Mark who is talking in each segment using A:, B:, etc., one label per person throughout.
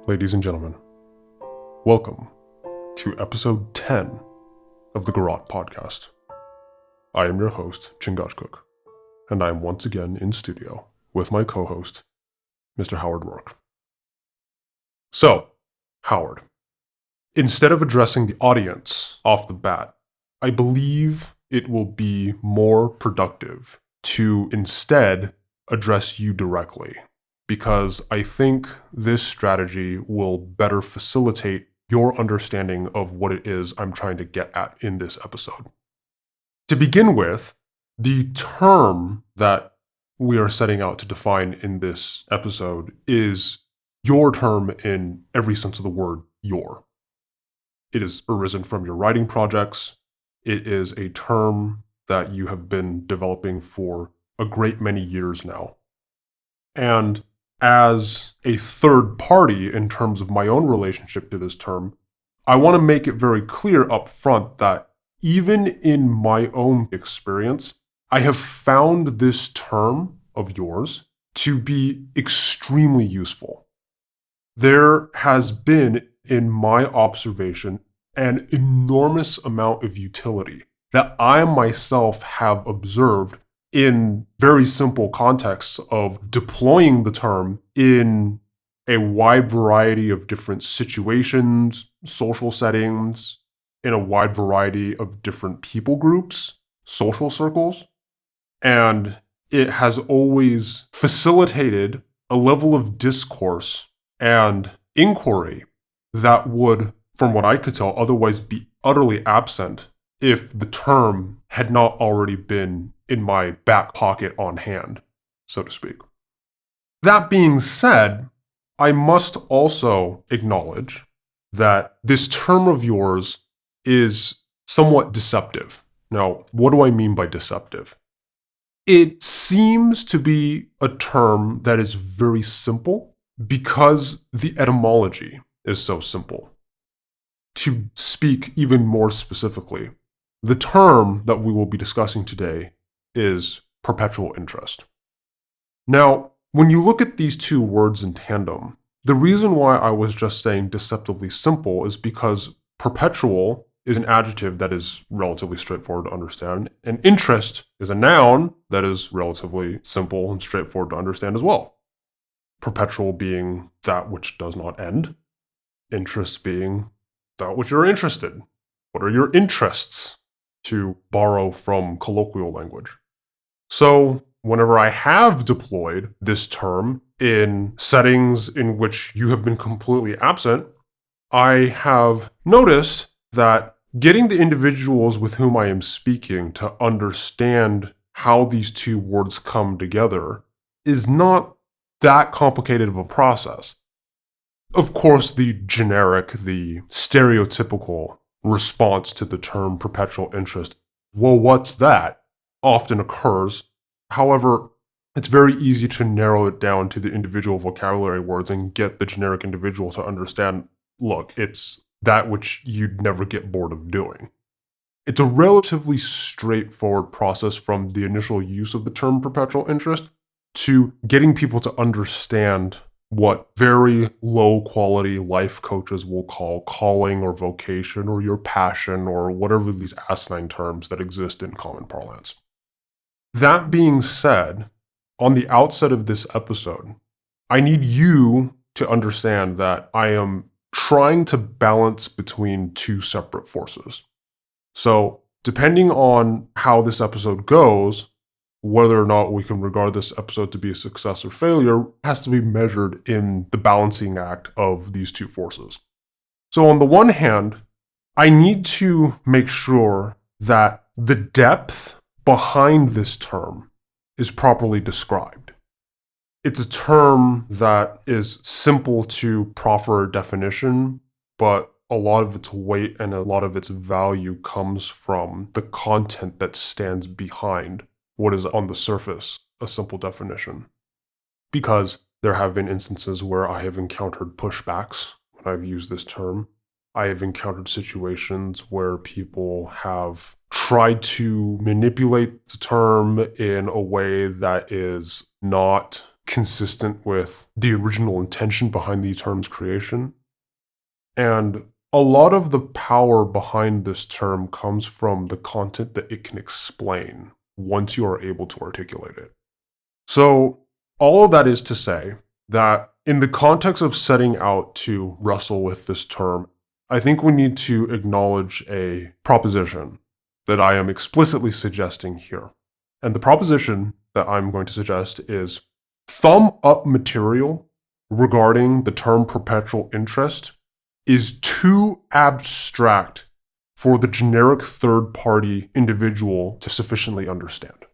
A: Ladies and gentlemen, welcome to episode 10 of the Garrote podcast. I am your host, Chingachgook, and I am once again in studio with my co-host, Mr. Howard Roark. So, Howard, instead of addressing the audience off the bat, I believe it will be more productive to instead address you directly, because I think this strategy will better facilitate your understanding of what it is I'm trying to get at in this episode. To begin with, the term that we are setting out to define in this episode is your term in every sense of the word, your. It has arisen from your writing projects. It is a term that you have been developing for a great many years now. And as a third party in terms of my own relationship to this term, I want to make it very clear up front that even in my own experience, I have found this term of yours to be extremely useful. There has been, in my observation, an enormous amount of utility that I myself have observed in very simple contexts of deploying the term in a wide variety of different situations, social settings, in a wide variety of different people groups, social circles. And it has always facilitated a level of discourse and inquiry that would, from what I could tell, otherwise be utterly absent if the term had not already been in my back pocket on hand, so to speak. That being said, I must also acknowledge that this term of yours is somewhat deceptive. Now, what do I mean by deceptive? It seems to be a term that is very simple because the etymology is so simple. To speak even more specifically, the term that we will be discussing today is perpetual interest. Now, when you look at these two words in tandem, the reason why I was just saying deceptively simple is because perpetual is an adjective that is relatively straightforward to understand, and interest is a noun that is relatively simple and straightforward to understand as well. Perpetual being that which does not end, interest being that which you're interested. What are your interests, to borrow from colloquial language? So whenever I have deployed this term in settings in which you have been completely absent, I have noticed that getting the individuals with whom I am speaking to understand how these two words come together is not that complicated of a process. Of course, the generic, the stereotypical response to the term perpetual interest, well, what's that, often occurs. However, it's very easy to narrow it down to the individual vocabulary words and get the generic individual to understand, look, it's that which you'd never get bored of doing. It's a relatively straightforward process from the initial use of the term perpetual interest to getting people to understand what very low quality life coaches will call calling or vocation or your passion or whatever these asinine terms that exist in common parlance. That being said, on the outset of this episode, I need you to understand that I am trying to balance between two separate forces. So, depending on how this episode goes, whether or not we can regard this episode to be a success or failure has to be measured in the balancing act of these two forces. So on the one hand, I need to make sure that the depth behind this term is properly described. It's a term that is simple to proffer a definition, but a lot of its weight and a lot of its value comes from the content that stands behind what is on the surface a simple definition. Because there have been instances where I have encountered pushbacks when I've used this term. I have encountered situations where people have tried to manipulate the term in a way that is not consistent with the original intention behind the term's creation. And a lot of the power behind this term comes from the content that it can explain once you are able to articulate it. So all of that is to say that in the context of setting out to wrestle with this term, I think we need to acknowledge a proposition that I am explicitly suggesting here. And the proposition that I'm going to suggest is thumb up material regarding the term perpetual interest is too abstract for the generic third-party individual to sufficiently understand.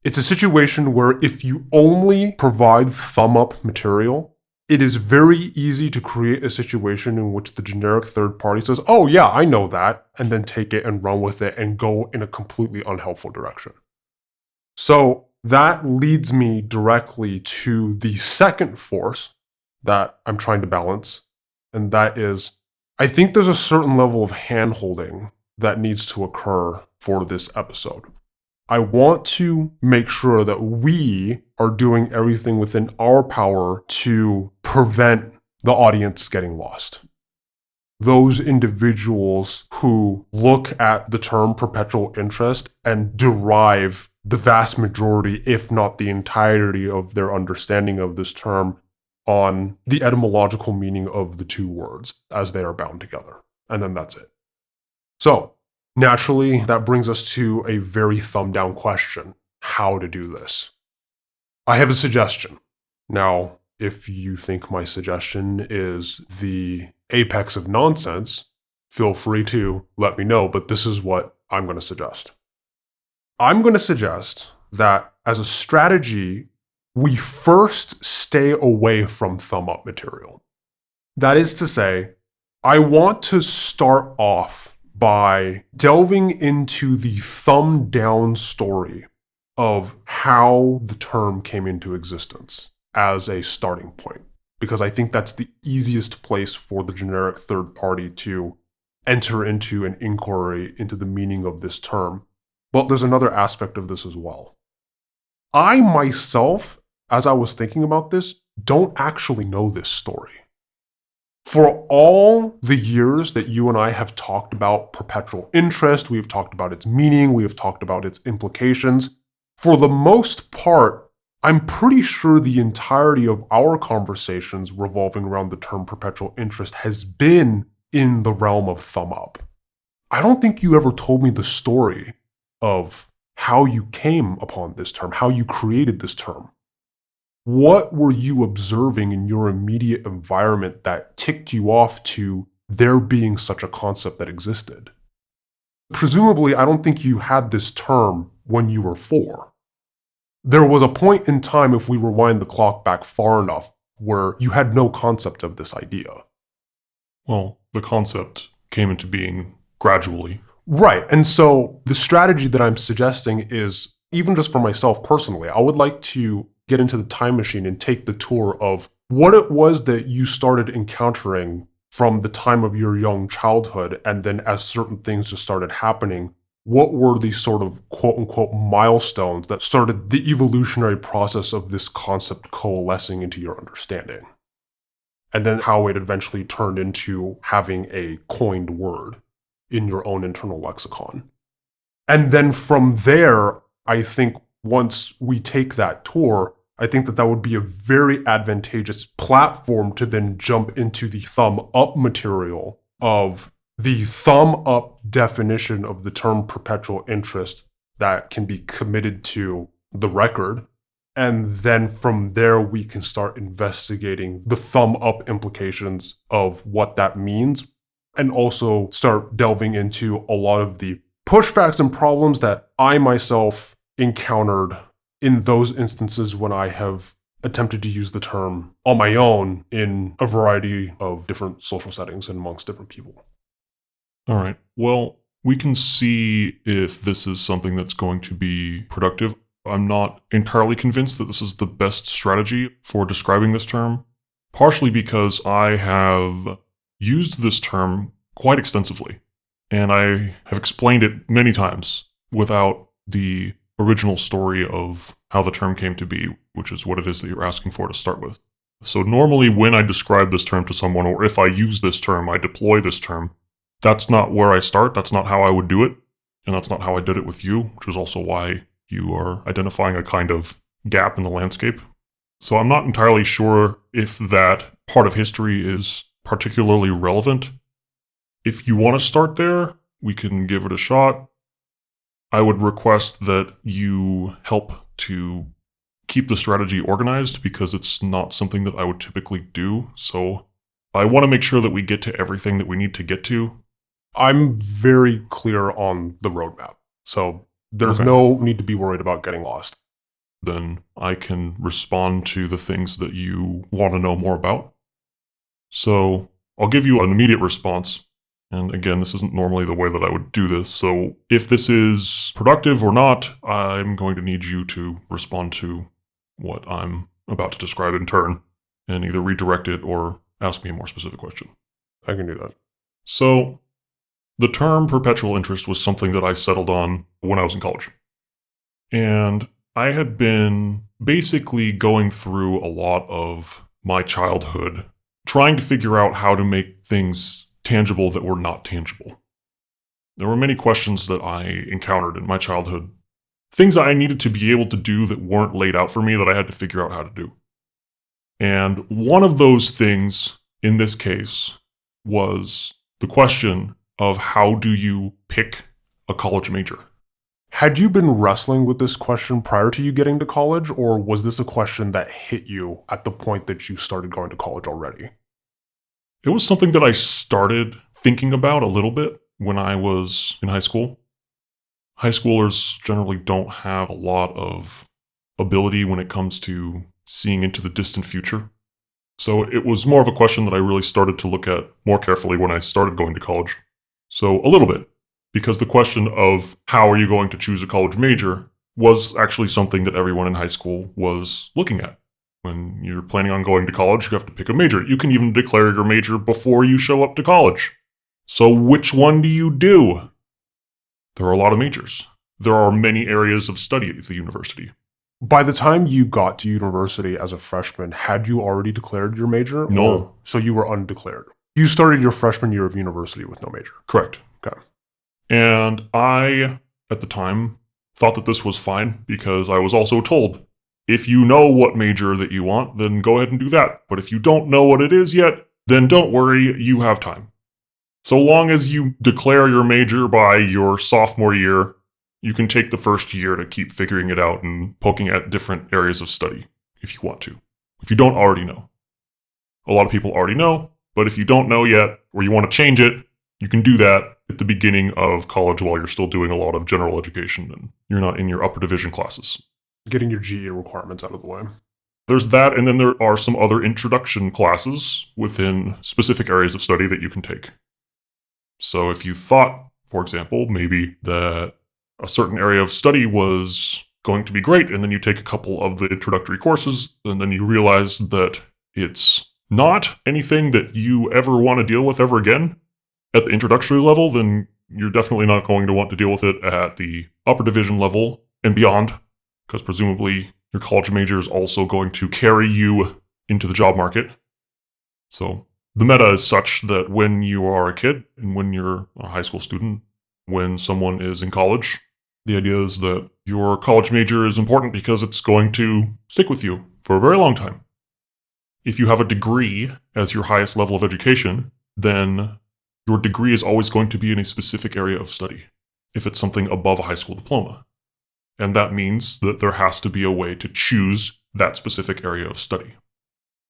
A: It's a situation where if you only provide thumb-up material, it is very easy to create a situation in which the generic third party says, oh yeah, I know that, and then take it and run with it and go in a completely unhelpful direction. So that leads me directly to the second force that I'm trying to balance, and that is, I think there's a certain level of hand-holding that needs to occur for this episode. I want to make sure that we are doing everything within our power to prevent the audience getting lost. Those individuals who look at the term perpetual interest and derive the vast majority, if not the entirety of their understanding of this term on the etymological meaning of the two words as they are bound together. And then that's it. So, naturally, that brings us to a very thumb-down question: how to do this. I have a suggestion. Now, if you think my suggestion is the apex of nonsense, feel free to let me know, but this is what I'm going to suggest. I'm going to suggest that as a strategy, we first stay away from thumb-up material. That is to say, I want to start off by delving into the thumb-down story of how the term came into existence as a starting point, because I think that's the easiest place for the generic third party to enter into an inquiry into the meaning of this term. But there's another aspect of this as well. I myself, as I was thinking about this, don't actually know this story. For all the years that you and I have talked about perpetual interest, we have talked about its meaning, we have talked about its implications, for the most part, I'm pretty sure the entirety of our conversations revolving around the term perpetual interest has been in the realm of thumb up. I don't think you ever told me the story of how you came upon this term, how you created this term. What were you observing in your immediate environment that ticked you off to there being such a concept that existed? Presumably, I don't think you had this term when you were 4. There was a point in time, if we rewind the clock back far enough, where you had no concept of this idea.
B: Well, the concept came into being gradually.
A: Right, and so the strategy that I'm suggesting is, even just for myself personally, I would like to get into the time machine and take the tour of what it was that you started encountering from the time of your young childhood, and then as certain things just started happening, what were these sort of quote-unquote milestones that started the evolutionary process of this concept coalescing into your understanding? And then how it eventually turned into having a coined word in your own internal lexicon. And then from there, I think once we take that tour, I think that would be a very advantageous platform to then jump into the thumb up material of the thumb up definition of the term perpetual interest that can be committed to the record. And then from there, we can start investigating the thumb up implications of what that means, and also start delving into a lot of the pushbacks and problems that I myself encountered in those instances when I have attempted to use the term on my own in a variety of different social settings and amongst different people.
B: All right. Well, we can see if this is something that's going to be productive. I'm not entirely convinced that this is the best strategy for describing this term, partially because I have used this term quite extensively, and I have explained it many times without the original story of how the term came to be, which is what it is that you're asking for to start with. So normally when I describe this term to someone, or if I use this term, I deploy this term, that's not where I start. That's not how I would do it. And that's not how I did it with you, which is also why you are identifying a kind of gap in the landscape. So I'm not entirely sure if that part of history is particularly relevant. If you want to start there, we can give it a shot. I would request that you help to keep the strategy organized because it's not something that I would typically do. So I want to make sure that we get to everything that we need to get to.
A: I'm very clear on the roadmap, so there's no need to be worried about getting lost.
B: Then I can respond to the things that you want to know more about. So I'll give you an immediate response. And again, this isn't normally the way that I would do this. So if this is productive or not, I'm going to need you to respond to what I'm about to describe in turn and either redirect it or ask me a more specific question.
A: I can do that.
B: So the term perpetual interest was something that I settled on when I was in college. And I had been basically going through a lot of my childhood, trying to figure out how to make things tangible that were not tangible. There were many questions that I encountered in my childhood, things I needed to be able to do that weren't laid out for me that I had to figure out how to do. And one of those things, in this case, was the question of how do you pick a college major?
A: Had you been wrestling with this question prior to you getting to college, or was this a question that hit you at the point that you started going to college already?
B: It was something that I started thinking about a little bit when I was in high school. High schoolers generally don't have a lot of ability when it comes to seeing into the distant future. So it was more of a question that I really started to look at more carefully when I started going to college. So a little bit, because the question of how are you going to choose a college major was actually something that everyone in high school was looking at. When you're planning on going to college, you have to pick a major. You can even declare your major before you show up to college. So which one do you do? There are a lot of majors. There are many areas of study at the university.
A: By the time you got to university as a freshman, had you already declared your major?
B: No.
A: So you were undeclared. You started your freshman year of university with no major.
B: Correct.
A: Okay.
B: And I, at the time, thought that this was fine because I was also told, if you know what major that you want, then go ahead and do that. But if you don't know what it is yet, then don't worry, you have time. So long as you declare your major by your sophomore year, you can take the first year to keep figuring it out and poking at different areas of study if you want to, if you don't already know. A lot of people already know, but if you don't know yet or you want to change it, you can do that at the beginning of college while you're still doing a lot of general education and you're not in your upper division classes.
A: Getting your GE requirements out of the way.
B: There's that, and then there are some other introduction classes within specific areas of study that you can take. So if you thought, for example, maybe that a certain area of study was going to be great, and then you take a couple of the introductory courses, and then you realize that it's not anything that you ever want to deal with ever again at the introductory level, then you're definitely not going to want to deal with it at the upper division level and beyond, because presumably your college major is also going to carry you into the job market. So the meta is such that when you are a kid and when you're a high school student, when someone is in college, the idea is that your college major is important because it's going to stick with you for a very long time. If you have a degree as your highest level of education, then your degree is always going to be in a specific area of study, if it's something above a high school diploma. And that means that there has to be a way to choose that specific area of study.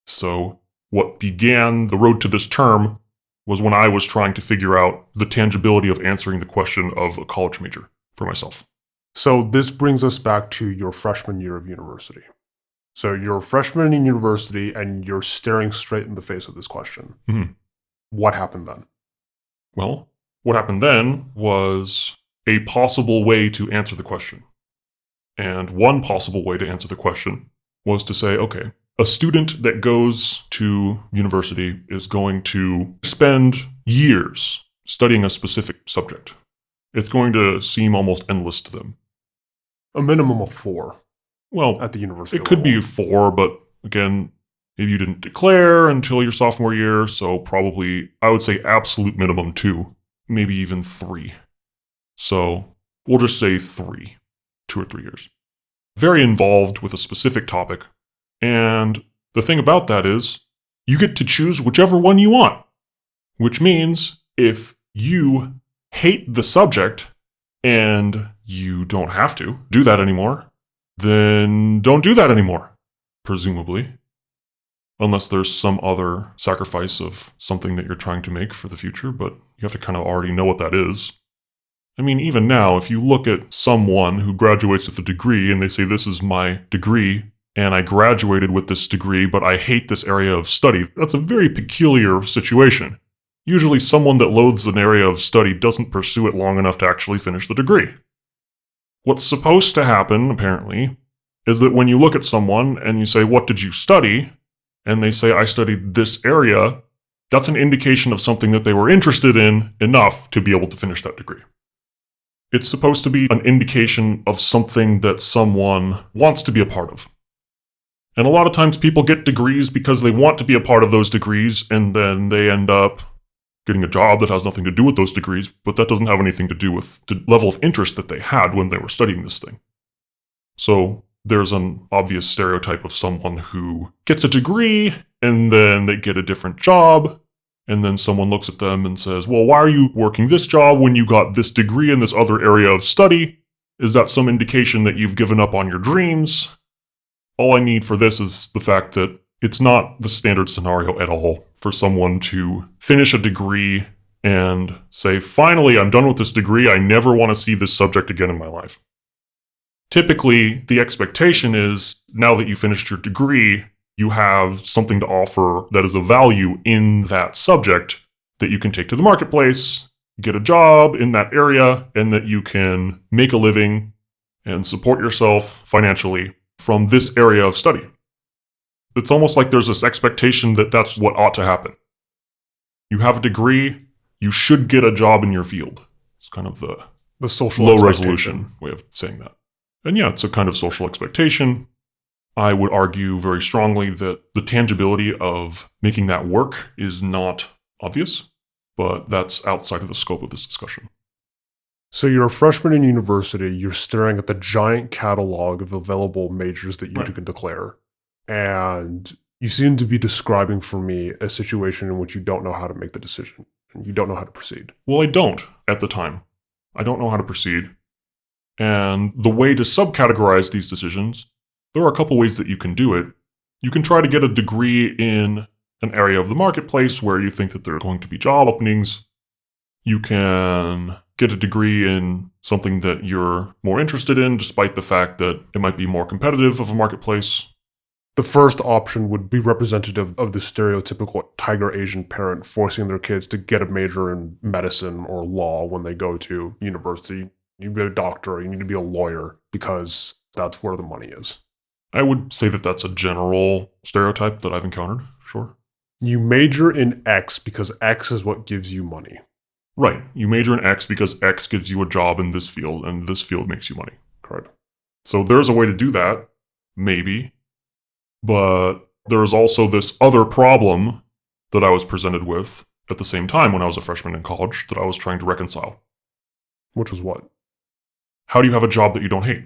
B: So what began the road to this term was when I was trying to figure out the tangibility of answering the question of a college major for myself.
A: So this brings us back to your freshman year of university. So you're a freshman in university and you're staring straight in the face of this question.
B: Mm-hmm.
A: What happened then?
B: Well, what happened then was a possible way to answer the question. And one possible way to answer the question was to say, okay, a student that goes to university is going to spend years studying a specific subject. It's going to seem almost endless to them.
A: A minimum of 4
B: Well,
A: at the university
B: it could
A: level.
B: be 4, but again, maybe you didn't declare until your sophomore year, so probably, I would say absolute minimum 2, maybe even 3. So we'll just say 3, 2 or 3 years. Very involved with a specific topic. And the thing about that is, you get to choose whichever one you want. Which means if you hate the subject and you don't have to do that anymore, then don't do that anymore, presumably. Unless there's some other sacrifice of something that you're trying to make for the future, but you have to kind of already know what that is. I mean, even now, if you look at someone who graduates with a degree and they say, this is my degree, and I graduated with this degree, but I hate this area of study, that's a very peculiar situation. Usually someone that loathes an area of study doesn't pursue it long enough to actually finish the degree. What's supposed to happen, apparently, is that when you look at someone and you say, what did you study? And they say, I studied this area, that's an indication of something that they were interested in enough to be able to finish that degree. It's supposed to be an indication of something that someone wants to be a part of. And a lot of times people get degrees because they want to be a part of those degrees, and then they end up getting a job that has nothing to do with those degrees, but that doesn't have anything to do with the level of interest that they had when they were studying this thing. So there's an obvious stereotype of someone who gets a degree, and then they get a different job, and then someone looks at them and says, well, why are you working this job when you got this degree in this other area of study? Is that some indication that you've given up on your dreams? All I need for this is the fact that it's not the standard scenario at all for someone to finish a degree and say, finally, I'm done with this degree. I never want to see this subject again in my life. Typically, the expectation is now that you finished your degree, you have something to offer that is of value in that subject that you can take to the marketplace, get a job in that area, and that you can make a living and support yourself financially from this area of study. It's almost like there's this expectation that that's what ought to happen. You have a degree, you should get a job in your field. It's kind of the
A: social
B: low resolution way of saying that. And yeah, it's a kind of social expectation. I would argue very strongly that the tangibility of making that work is not obvious, but that's outside of the scope of this discussion.
A: So you're a freshman in university, you're staring at the giant catalog of available majors that you can declare, and you seem to be describing for me a situation in which you don't know how to make the decision, and you don't know how to proceed.
B: Well, I don't at the time. I don't know how to proceed. And the way to subcategorize these decisions, there are a couple ways that you can do it. You can try to get a degree in an area of the marketplace where you think that there are going to be job openings. You can get a degree in something that you're more interested in, despite the fact that it might be more competitive of a marketplace.
A: The first option would be representative of the stereotypical tiger Asian parent forcing their kids to get a major in medicine or law when they go to university. You need to be a doctor, you need to be a lawyer, because that's where the money is.
B: I would say that that's a general stereotype that I've encountered, sure.
A: You major in X because X is what gives you money.
B: Right. You major in X because X gives you a job in this field, and this field makes you money.
A: Correct.
B: So there's a way to do that, maybe. But there's also this other problem that I was presented with at the same time when I was a freshman in college that I was trying to reconcile.
A: Which was what?
B: How do you have a job that you don't hate?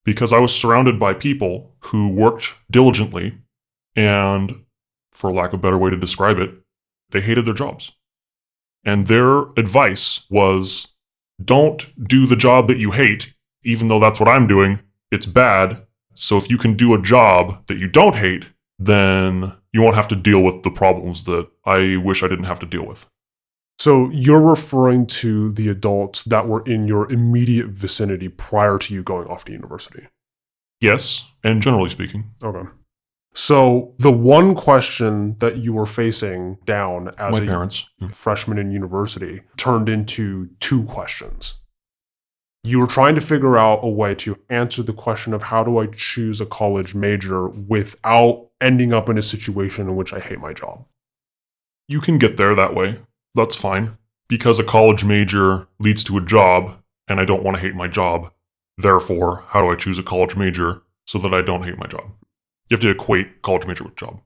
B: Because I was surrounded by people who worked diligently and, for lack of a better way to describe it, they hated their jobs. And their advice was, don't do the job that you hate, even though that's what I'm doing. It's bad. So if you can do a job that you don't hate, then you won't have to deal with the problems that I wish I didn't have to deal with.
A: So you're referring to the adults that were in your immediate vicinity prior to you going off to university?
B: Yes, and generally speaking.
A: Okay. So the one question that you were facing down as
B: My parents.
A: Freshman in university turned into 2 questions. You were trying to figure out a way to answer the question of how do I choose a college major without ending up in a situation in which I hate my job.
B: You can get there that way. That's fine. Because a college major leads to a job, and I don't want to hate my job, Therefore, how do I choose a college major so that I don't hate my job? You have to equate college major with job.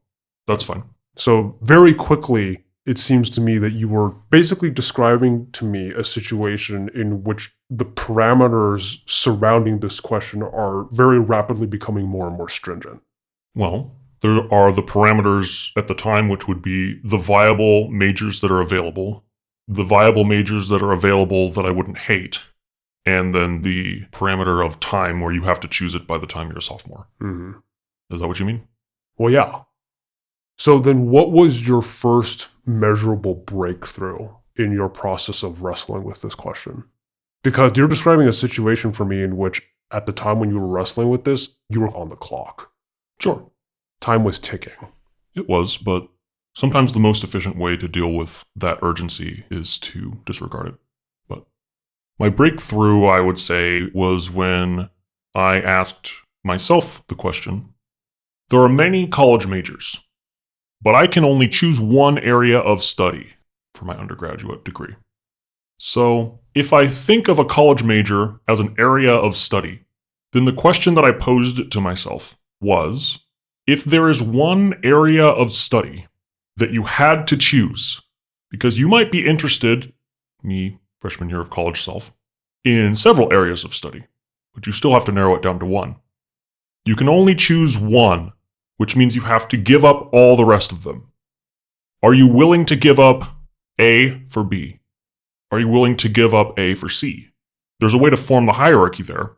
B: That's fine.
A: So very quickly, it seems to me that you were basically describing to me a situation in which the parameters surrounding this question are very rapidly becoming more and more stringent.
B: Well, there are the parameters at the time, which would be the viable majors that are available, the viable majors that are available that I wouldn't hate, and then the parameter of time where you have to choose it by the time you're a sophomore.
A: Mm-hmm.
B: Is that what you mean?
A: Well, yeah. So then what was your first measurable breakthrough in your process of wrestling with this question? Because you're describing a situation for me in which at the time when you were wrestling with this, you were on the clock.
B: Sure.
A: Time was ticking.
B: It was, but sometimes the most efficient way to deal with that urgency is to disregard it. But my breakthrough, I would say, was when I asked myself the question, there are many college majors, but I can only choose one area of study for my undergraduate degree. So if I think of a college major as an area of study, then the question that I posed to myself was, if there is one area of study that you had to choose, because you might be interested, me, freshman year of college self, in several areas of study, but you still have to narrow it down to one. You can only choose one, which means you have to give up all the rest of them. Are you willing to give up A for B? Are you willing to give up A for C? There's a way to form the hierarchy there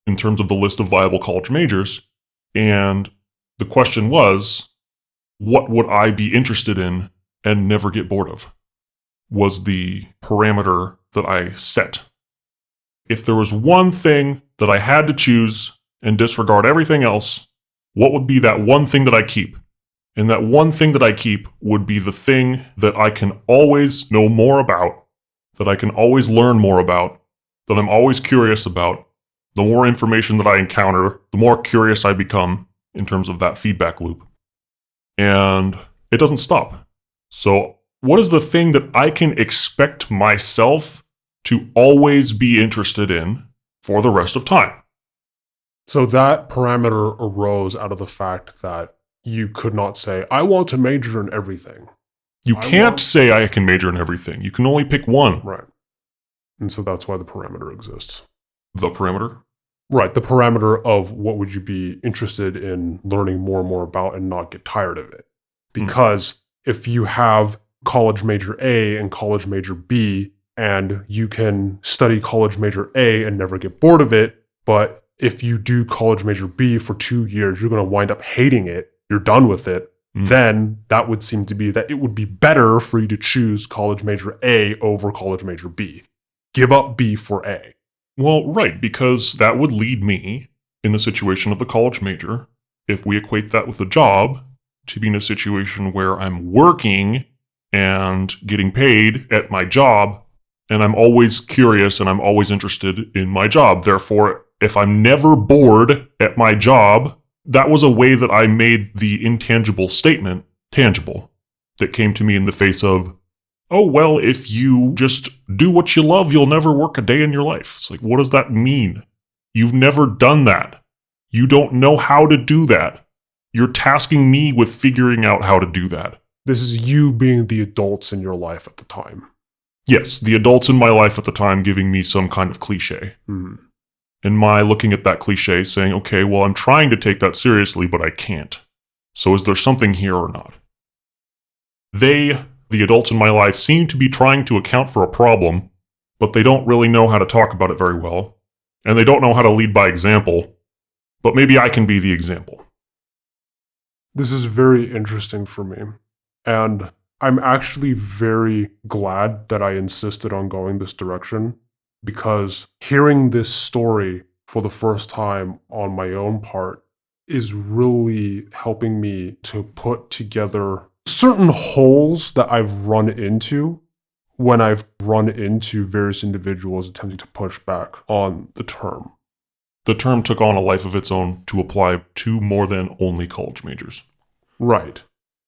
B: in terms of the list of viable college majors, and the question was, what would I be interested in and never get bored of? Was the parameter that I set. If there was one thing that I had to choose and disregard everything else, what would be that one thing that I keep? And that one thing that I keep would be the thing that I can always know more about, that I can always learn more about, that I'm always curious about. The more information that I encounter, the more curious I become in terms of that feedback loop. And it doesn't stop. So what is the thing that I can expect myself to always be interested in for the rest of time?
A: So that parameter arose out of the fact that you could not say, I want to major in everything.
B: You can't say I can major in everything. You can only pick one.
A: Right. And so that's why the parameter exists.
B: The parameter?
A: Right. The parameter of what would you be interested in learning more and more about and not get tired of it. Because if you have college major A and college major B, and you can study college major A and never get bored of it, but if you do college major B for 2 years, you're going to wind up hating it, you're done with it, then that would seem to be that it would be better for you to choose college major A over college major B. Give up B for A.
B: Well, right, because that would lead me, in the situation of the college major, if we equate that with a job, to be in a situation where I'm working and getting paid at my job, and I'm always curious and I'm always interested in my job. Therefore, if I'm never bored at my job, that was a way that I made the intangible statement tangible that came to me in the face of, oh, well, if you just do what you love, you'll never work a day in your life. It's like, what does that mean? You've never done that. You don't know how to do that. You're tasking me with figuring out how to do that.
A: This is you being the adults in your life at the time.
B: Yes, the adults in my life at the time giving me some kind of cliche. And my looking at that cliche saying, okay, well, I'm trying to take that seriously, but I can't. So is there something here or not? They, the adults in my life, seem to be trying to account for a problem, but they don't really know how to talk about it very well. And they don't know how to lead by example. But maybe I can be the example.
A: This is very interesting for me. And I'm actually very glad that I insisted on going this direction, because hearing this story for the first time on my own part is really helping me to put together certain holes that I've run into when I've run into various individuals attempting to push back on the term.
B: The term took on a life of its own to apply to more than only college majors.
A: Right.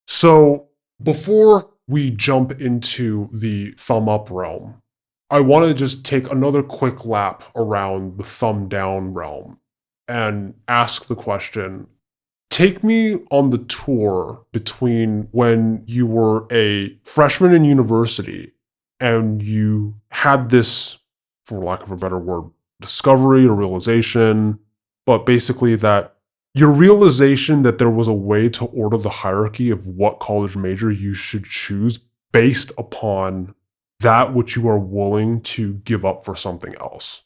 A: So before we jump into the thumb up realm, I want to just take another quick lap around the thumb down realm and ask the question, take me on the tour between when you were a freshman in university and you had this, for lack of a better word, discovery or realization, but basically that your realization that there was a way to order the hierarchy of what college major you should choose based upon that which you are willing to give up for something else.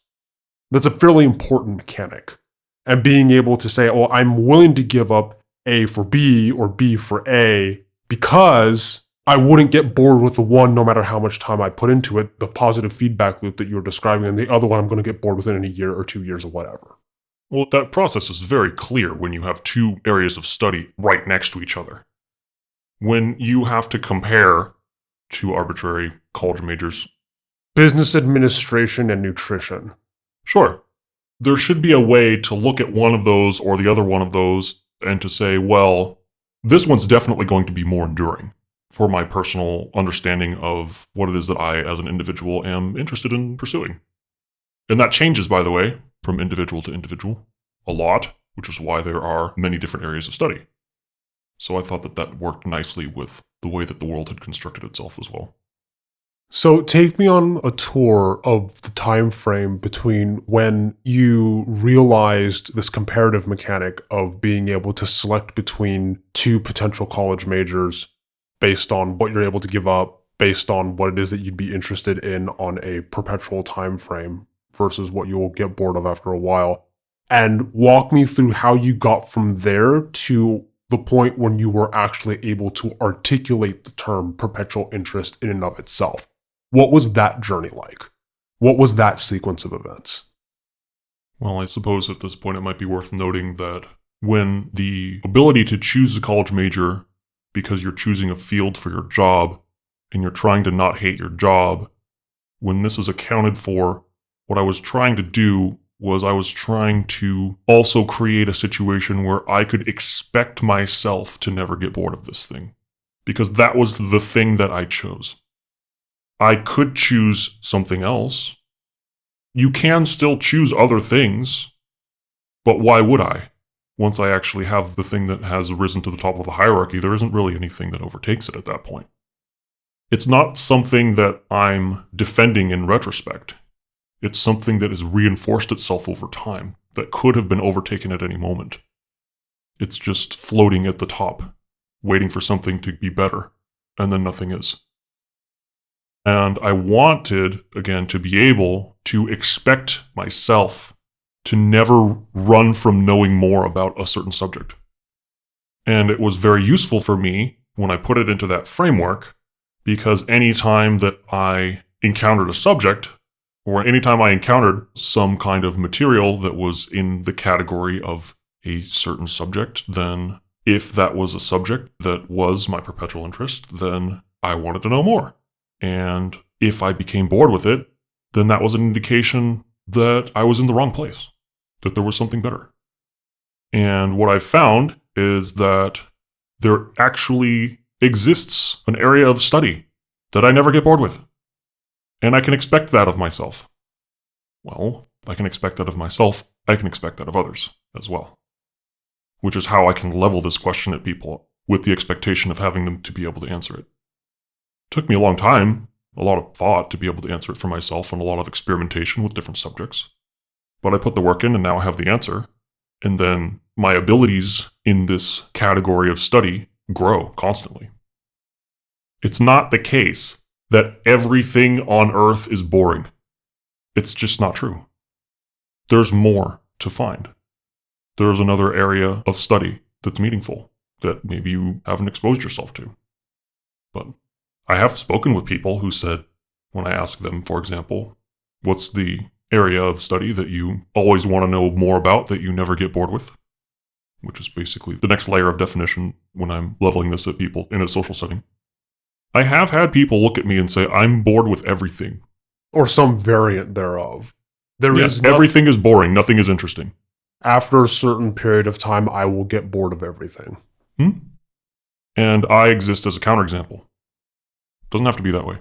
A: That's a fairly important mechanic. And being able to say, oh, I'm willing to give up A for B or B for A because I wouldn't get bored with the one no matter how much time I put into it, the positive feedback loop that you were describing, and the other one I'm going to get bored within a year or 2 years or whatever.
B: Well, that process is very clear when you have two areas of study right next to each other. When you have to compare two arbitrary college majors.
A: Business administration and nutrition.
B: Sure. There should be a way to look at one of those or the other one of those and to say, well, this one's definitely going to be more enduring for my personal understanding of what it is that I, as an individual, am interested in pursuing. And that changes, by the way, from individual to individual a lot, which is why there are many different areas of study. So I thought that that worked nicely with the way that the world had constructed itself as well.
A: So take me on a tour of the time frame between when you realized this comparative mechanic of being able to select between two potential college majors based on what you're able to give up, based on what it is that you'd be interested in on a perpetual time frame versus what you will get bored of after a while, and walk me through how you got from there to the point when you were actually able to articulate the term perpetual interest in and of itself. What was that journey like? What was that sequence of events?
B: Well, I suppose at this point it might be worth noting that when the ability to choose a college major because you're choosing a field for your job and you're trying to not hate your job, when this is accounted for, what I was trying to do was I was trying to also create a situation where I could expect myself to never get bored of this thing, because that was the thing that I chose. I could choose something else. You can still choose other things, but why would I? Once I actually have the thing that has risen to the top of the hierarchy, there isn't really anything that overtakes it at that point. It's not something that I'm defending in retrospect. It's something that has reinforced itself over time, that could have been overtaken at any moment. It's just floating at the top, waiting for something to be better, and then nothing is. And I wanted, again, to be able to expect myself to never run from knowing more about a certain subject. And it was very useful for me when I put it into that framework, because any time that I encountered a subject, or anytime I encountered some kind of material that was in the category of a certain subject, then if that was a subject that was my perpetual interest, then I wanted to know more. And if I became bored with it, then that was an indication that I was in the wrong place, that there was something better. And what I've found is that there actually exists an area of study that I never get bored with. And I can expect that of myself. Well, if I can expect that of myself, I can expect that of others as well. Which is how I can level this question at people with the expectation of having them to be able to answer it. Took me a long time, a lot of thought to be able to answer it for myself, and a lot of experimentation with different subjects. But I put the work in and now I have the answer. And then my abilities in this category of study grow constantly. It's not the case that everything on Earth is boring. It's just not true. There's more to find. There's another area of study that's meaningful that maybe you haven't exposed yourself to. But I have spoken with people who said, when I ask them, for example, what's the area of study that you always want to know more about that you never get bored with? Which is basically the next layer of definition when I'm leveling this at people in a social setting. I have had people look at me and say, I'm bored with everything.
A: Or some variant thereof.
B: Everything is boring. Nothing is interesting.
A: After a certain period of time, I will get bored of everything.
B: And I exist as a counterexample. Doesn't have to be that way.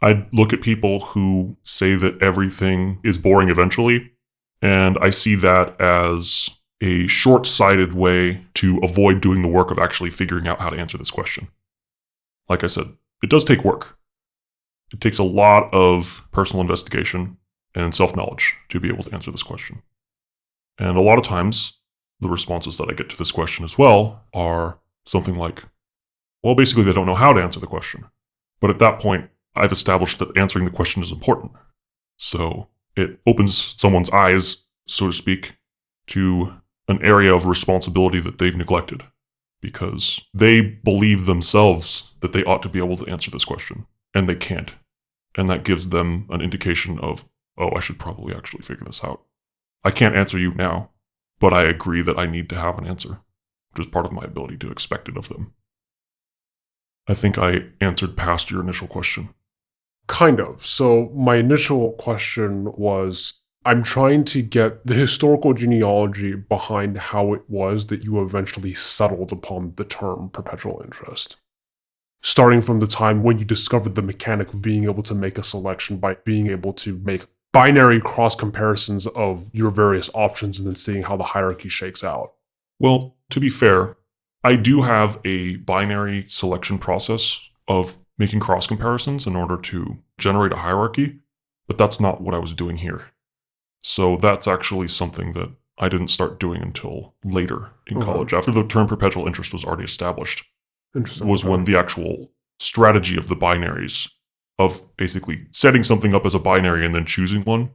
B: I look at people who say that everything is boring eventually, and I see that as a short-sighted way to avoid doing the work of actually figuring out how to answer this question. Like I said, it does take work. It takes a lot of personal investigation and self-knowledge to be able to answer this question. And a lot of times, the responses that I get to this question as well are something like, well, basically they don't know how to answer the question. But at that point, I've established that answering the question is important. So it opens someone's eyes, so to speak, to an area of responsibility that they've neglected because they believe themselves that they ought to be able to answer this question, and they can't. And that gives them an indication of, oh, I should probably actually figure this out. I can't answer you now, but I agree that I need to have an answer, which is part of my ability to expect it of them. I think I answered past your initial question.
A: Kind of. So my initial question was, I'm trying to get the historical genealogy behind how it was that you eventually settled upon the term perpetual interest. Starting from the time when you discovered the mechanic of being able to make a selection by being able to make binary cross comparisons of your various options and then seeing how the hierarchy shakes out.
B: Well, to be fair, I do have a binary selection process of making cross comparisons in order to generate a hierarchy, but that's not what I was doing here. So that's actually something that I didn't start doing until later in college, after the term perpetual interest was already established. Was when the actual strategy of the binaries, of basically setting something up as a binary and then choosing one,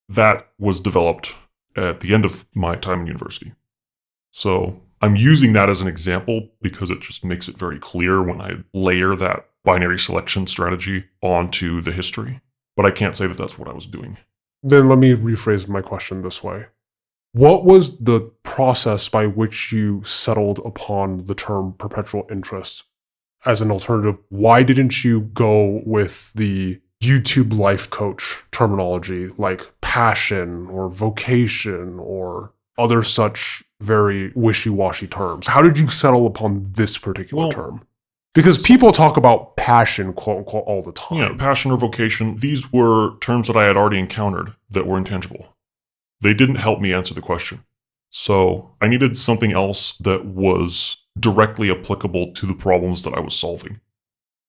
B: that was developed at the end of my time in university. So I'm using that as an example because it just makes it very clear when I layer that binary selection strategy onto the history. But I can't say that that's what I was doing.
A: Then let me rephrase my question this way. What was the process by which you settled upon the term perpetual interest as an alternative? Why didn't you go with the YouTube life coach terminology like passion or vocation or other such very wishy-washy terms? How did you settle upon this particular term? Because people talk about passion, quote unquote, all the time.
B: Yeah, passion or vocation, these were terms that I had already encountered that were intangible. They didn't help me answer the question. So I needed something else that was directly applicable to the problems that I was solving.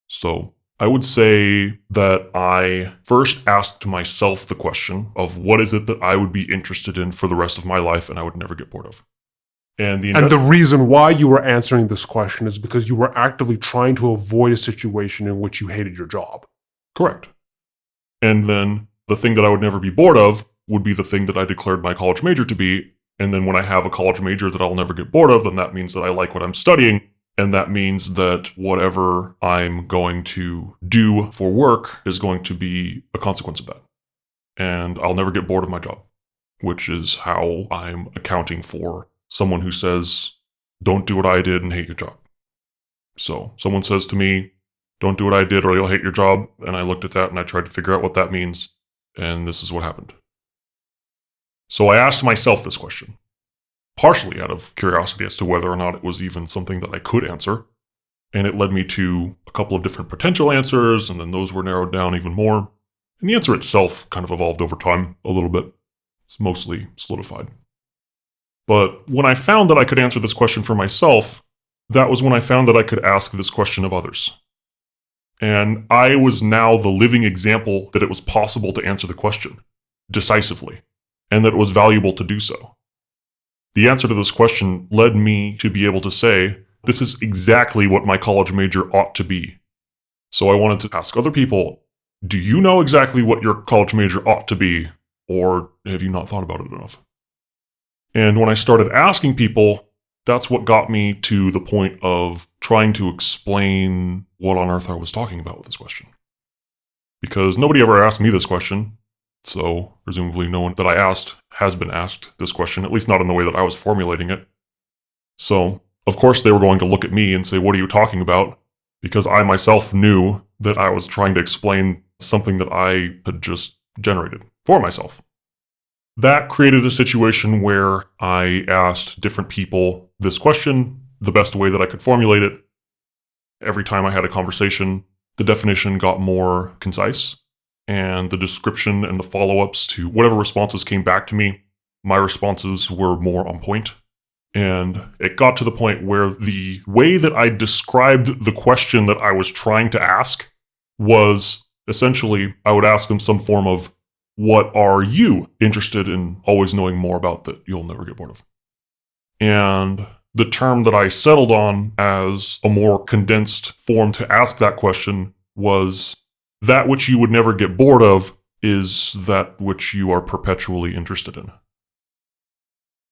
B: So I would say that I first asked myself the question of what is it that I would be interested in for the rest of my life and I would never get bored of. And the
A: reason why you were answering this question is because you were actively trying to avoid a situation in which you hated your job.
B: Correct. And then the thing that I would never be bored of would be the thing that I declared my college major to be. And then when I have a college major that I'll never get bored of, then that means that I like what I'm studying. And that means that whatever I'm going to do for work is going to be a consequence of that. And I'll never get bored of my job, which is how I'm accounting for someone who says, don't do what I did and hate your job. So someone says to me, don't do what I did or you'll hate your job. And I looked at that and I tried to figure out what that means. And this is what happened. So I asked myself this question, partially out of curiosity as to whether or not it was even something that I could answer. And it led me to a couple of different potential answers, and then those were narrowed down even more. And the answer itself kind of evolved over time a little bit. It's mostly solidified. But when I found that I could answer this question for myself, that was when I found that I could ask this question of others. And I was now the living example that it was possible to answer the question decisively, and that it was valuable to do so. The answer to this question led me to be able to say, this is exactly what my college major ought to be. So I wanted to ask other people, do you know exactly what your college major ought to be, or have you not thought about it enough? And when I started asking people, that's what got me to the point of trying to explain what on earth I was talking about with this question. Because nobody ever asked me this question, so presumably no one that I asked has been asked this question, at least not in the way that I was formulating it. So, of course, they were going to look at me and say, what are you talking about? Because I myself knew that I was trying to explain something that I had just generated for myself. That created a situation where I asked different people this question, the best way that I could formulate it. Every time I had a conversation, the definition got more concise, and the description and the follow-ups to whatever responses came back to me, my responses were more on point. And it got to the point where the way that I described the question that I was trying to ask was essentially, I would ask them some form of, what are you interested in always knowing more about that you'll never get bored of? And the term that I settled on as a more condensed form to ask that question was, that which you would never get bored of is that which you are perpetually interested in.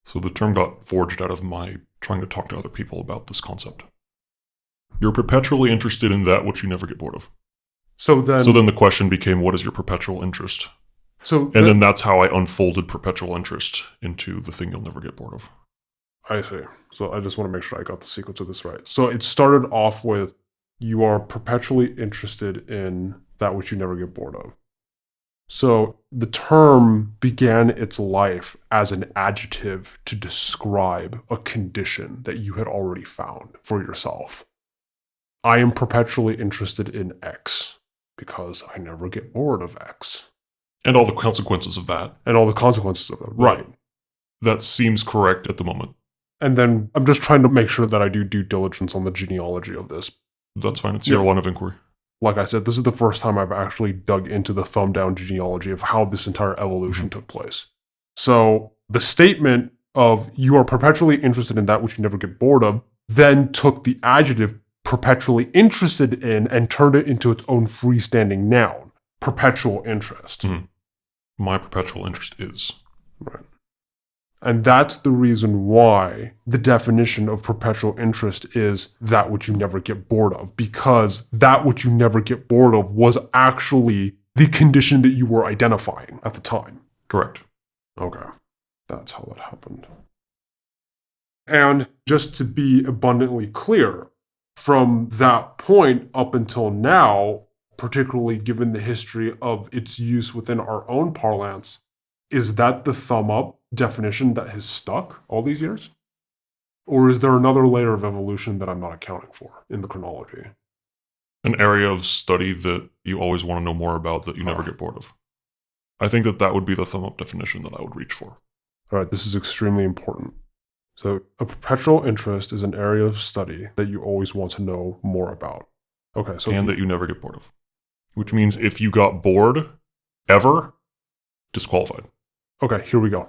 B: So the term got forged out of my trying to talk to other people about this concept. You're perpetually interested in that which you never get bored of. So then the question became, what is your perpetual interest? Then that's how I unfolded perpetual interest into the thing you'll never get bored of.
A: I see. So I just want to make sure I got the sequence of this right. So it started off with, you are perpetually interested in that which you never get bored of. So the term began its life as an adjective to describe a condition that you had already found for yourself. I am perpetually interested in X because I never get bored of X.
B: And all the consequences of that.
A: Right.
B: That seems correct at the moment.
A: And then I'm just trying to make sure that I do due diligence on the genealogy of this.
B: That's fine. It's your line of inquiry.
A: Like I said, this is the first time I've actually dug into the thumb down genealogy of how this entire evolution took place. So the statement of you are perpetually interested in that which you never get bored of then took the adjective perpetually interested in and turned it into its own freestanding noun, perpetual interest.
B: Mm-hmm. My perpetual interest is.
A: Right. And that's the reason why the definition of perpetual interest is that which you never get bored of, because that which you never get bored of was actually the condition that you were identifying at the time.
B: Correct.
A: Okay. That's how that happened. And just to be abundantly clear, from that point up until now, particularly given the history of its use within our own parlance, is that the thumb up definition that has stuck all these years? Or is there another layer of evolution that I'm not accounting for in the chronology?
B: An area of study that you always want to know more about that you never get bored of. I think that would be the thumb up definition that I would reach for.
A: All right, this is extremely important. So a perpetual interest is an area of study that you always want to know more about. Okay, so
B: and that you never get bored of. Which means if you got bored, ever, disqualified.
A: Okay, here we go.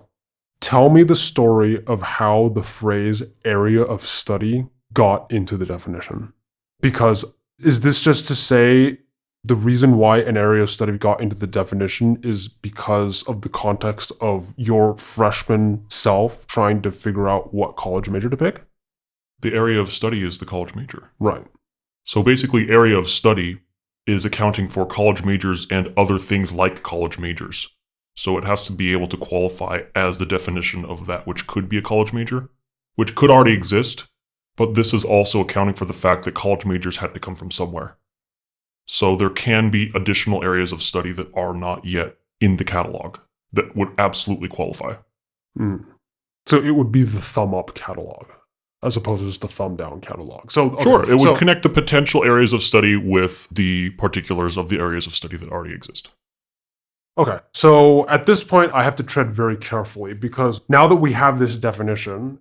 A: Tell me the story of how the phrase area of study got into the definition. Because is this just to say the reason why an area of study got into the definition is because of the context of your freshman self trying to figure out what college major to pick?
B: The area of study is the college major.
A: Right.
B: So basically, area of study is accounting for college majors and other things like college majors. So it has to be able to qualify as the definition of that which could be a college major, which could already exist, but this is also accounting for the fact that college majors had to come from somewhere. So there can be additional areas of study that are not yet in the catalog that would absolutely qualify.
A: So it would be the thumb up catalog as opposed to just the thumb down catalog. So okay,
B: sure, it would connect the potential areas of study with the particulars of the areas of study that already exist.
A: Okay, so at this point, I have to tread very carefully because now that we have this definition,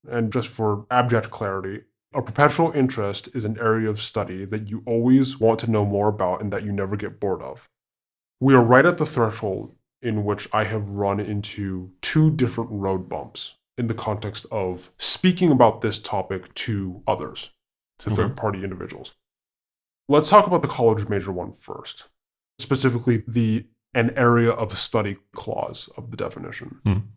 A: and just for abject clarity, a perpetual interest is an area of study that you always want to know more about and that you never get bored of. We are right at the threshold in which I have run into two different road bumps in the context of speaking about this topic to others, to third-party individuals. Let's talk about the college major one first, specifically an area of study clause of the definition.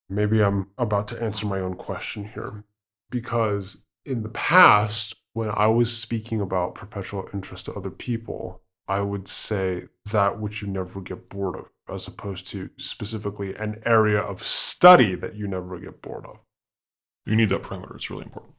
A: Maybe I'm about to answer my own question here, because in the past, when I was speaking about perpetual interest to other people, I would say that which you never get bored of, as opposed to specifically an area of study that you never get bored of.
B: You need that parameter. It's really important.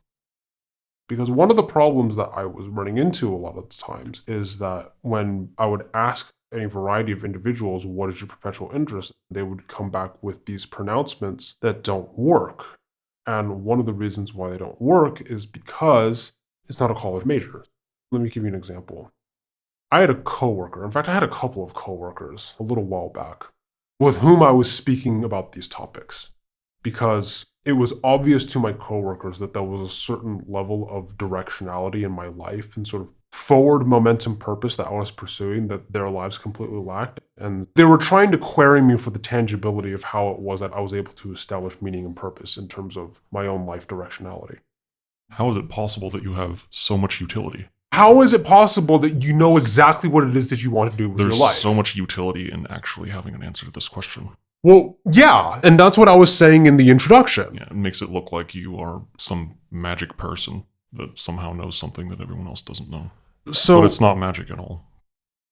A: Because one of the problems that I was running into a lot of the times is that when I would ask a variety of individuals, what is your perpetual interest? They would come back with these pronouncements that don't work. And one of the reasons why they don't work is because it's not a college major. Let me give you an example. I had a coworker, in fact, I had a couple of coworkers a little while back with whom I was speaking about these topics because it was obvious to my coworkers that there was a certain level of directionality in my life and sort of forward momentum purpose that I was pursuing that their lives completely lacked. And they were trying to query me for the tangibility of how it was that I was able to establish meaning and purpose in terms of my own life directionality.
B: How is it possible that you have so much utility?
A: How is it possible that you know exactly what it is that you want to do with your life?
B: There's so much utility in actually having an answer to this question.
A: Well, yeah, and that's what I was saying in the introduction.
B: Yeah, it makes it look like you are some magic person that somehow knows something that everyone else doesn't know. But it's not magic at all.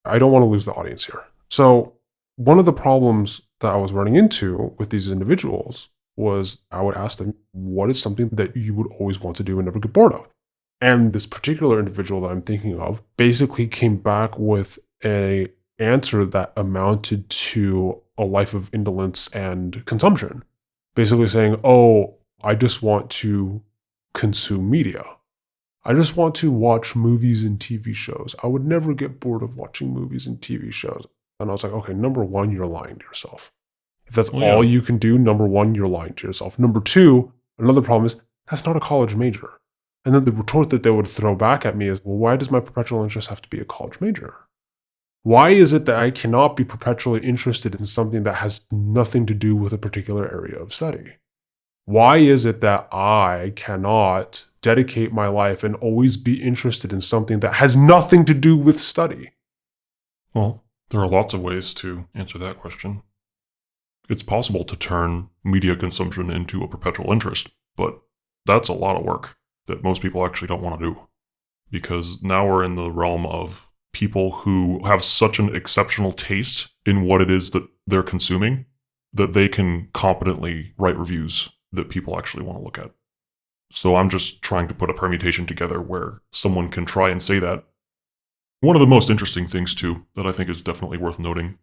A: I don't want to lose the audience here. So one of the problems that I was running into with these individuals was I would ask them, what is something that you would always want to do and never get bored of? And this particular individual that I'm thinking of basically came back with an answer that amounted to a life of indolence and consumption. Basically saying, oh, I just want to consume media. I just want to watch movies and TV shows. I would never get bored of watching movies and TV shows. And I was like, okay, number one, you're lying to yourself. If that's all you can do, number one, you're lying to yourself. Number two, another problem is that's not a college major. And then the retort that they would throw back at me is, well, why does my perpetual interest have to be a college major? Why is it that I cannot be perpetually interested in something that has nothing to do with a particular area of study? Why is it that I cannot dedicate my life and always be interested in something that has nothing to do with study?
B: Well, there are lots of ways to answer that question. It's possible to turn media consumption into a perpetual interest, but that's a lot of work that most people actually don't want to do. Because now we're in the realm of people who have such an exceptional taste in what it is that they're consuming that they can competently write reviews that people actually want to look at. So I'm just trying to put a permutation together where someone can try and say that. One of the most interesting things, too, that I think is definitely worth noting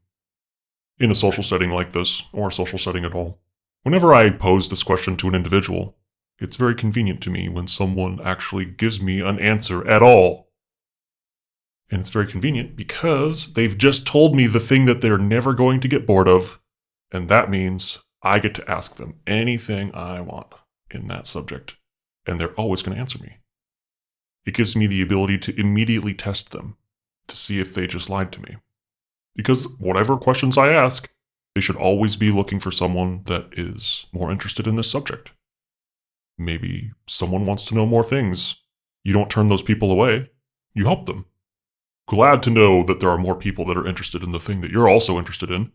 B: in a social setting like this, or a social setting at all, whenever I pose this question to an individual, it's very convenient to me when someone actually gives me an answer at all. And it's very convenient because they've just told me the thing that they're never going to get bored of, and that means I get to ask them anything I want in that subject, and they're always going to answer me. It gives me the ability to immediately test them to see if they just lied to me. Because whatever questions I ask, they should always be looking for someone that is more interested in this subject. Maybe someone wants to know more things. You don't turn those people away. You help them. Glad to know that there are more people that are interested in the thing that you're also interested in.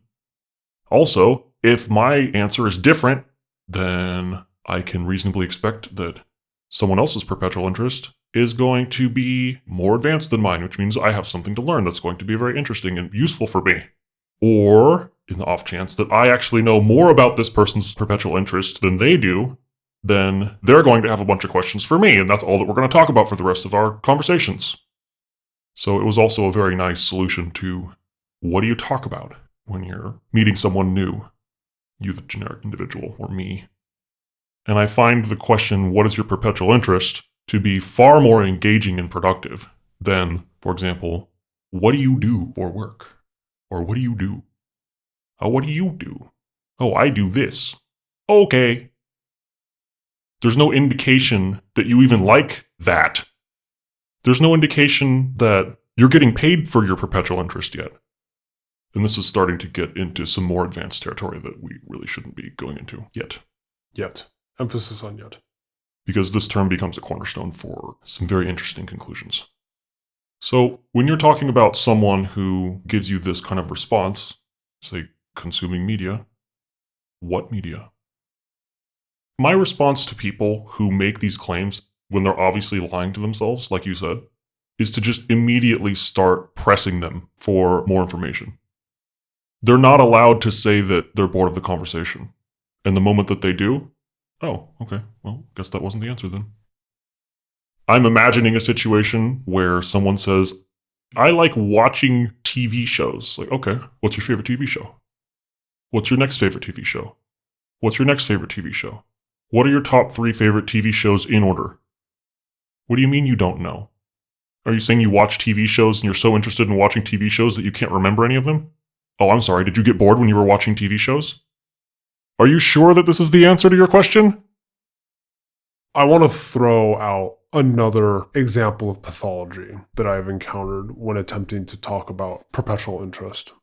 B: Also, if my answer is different, then I can reasonably expect that someone else's perpetual interest is going to be more advanced than mine, which means I have something to learn that's going to be very interesting and useful for me. Or, in the off chance that I actually know more about this person's perpetual interest than they do, then they're going to have a bunch of questions for me, and that's all that we're going to talk about for the rest of our conversations. So it was also a very nice solution to what do you talk about when you're meeting someone new? You, the generic individual, or me. And I find the question, what is your perpetual interest, to be far more engaging and productive than, for example, what do you do for work? Or what do you do? Oh, what do you do? Oh, I do this. Okay. There's no indication that you even like that. There's no indication that you're getting paid for your perpetual interest yet. And this is starting to get into some more advanced territory that we really shouldn't be going into yet.
A: Yet. Emphasis on yet.
B: Because this term becomes a cornerstone for some very interesting conclusions. So, when you're talking about someone who gives you this kind of response, say, consuming media, what media? My response to people who make these claims when they're obviously lying to themselves, like you said, is to just immediately start pressing them for more information. They're not allowed to say that they're bored of the conversation. And the moment that they do, oh, okay, well, guess that wasn't the answer then. I'm imagining a situation where someone says, I like watching TV shows. Like, okay, what's your favorite TV show? What's your next favorite TV show? What's your next favorite TV show? What are your top 3 favorite TV shows in order? What do you mean you don't know? Are you saying you watch TV shows and you're so interested in watching TV shows that you can't remember any of them? Oh, I'm sorry. Did you get bored when you were watching TV shows? Are you sure that this is the answer to your question?
A: I want to throw out another example of pathology that I've encountered when attempting to talk about perpetual interest.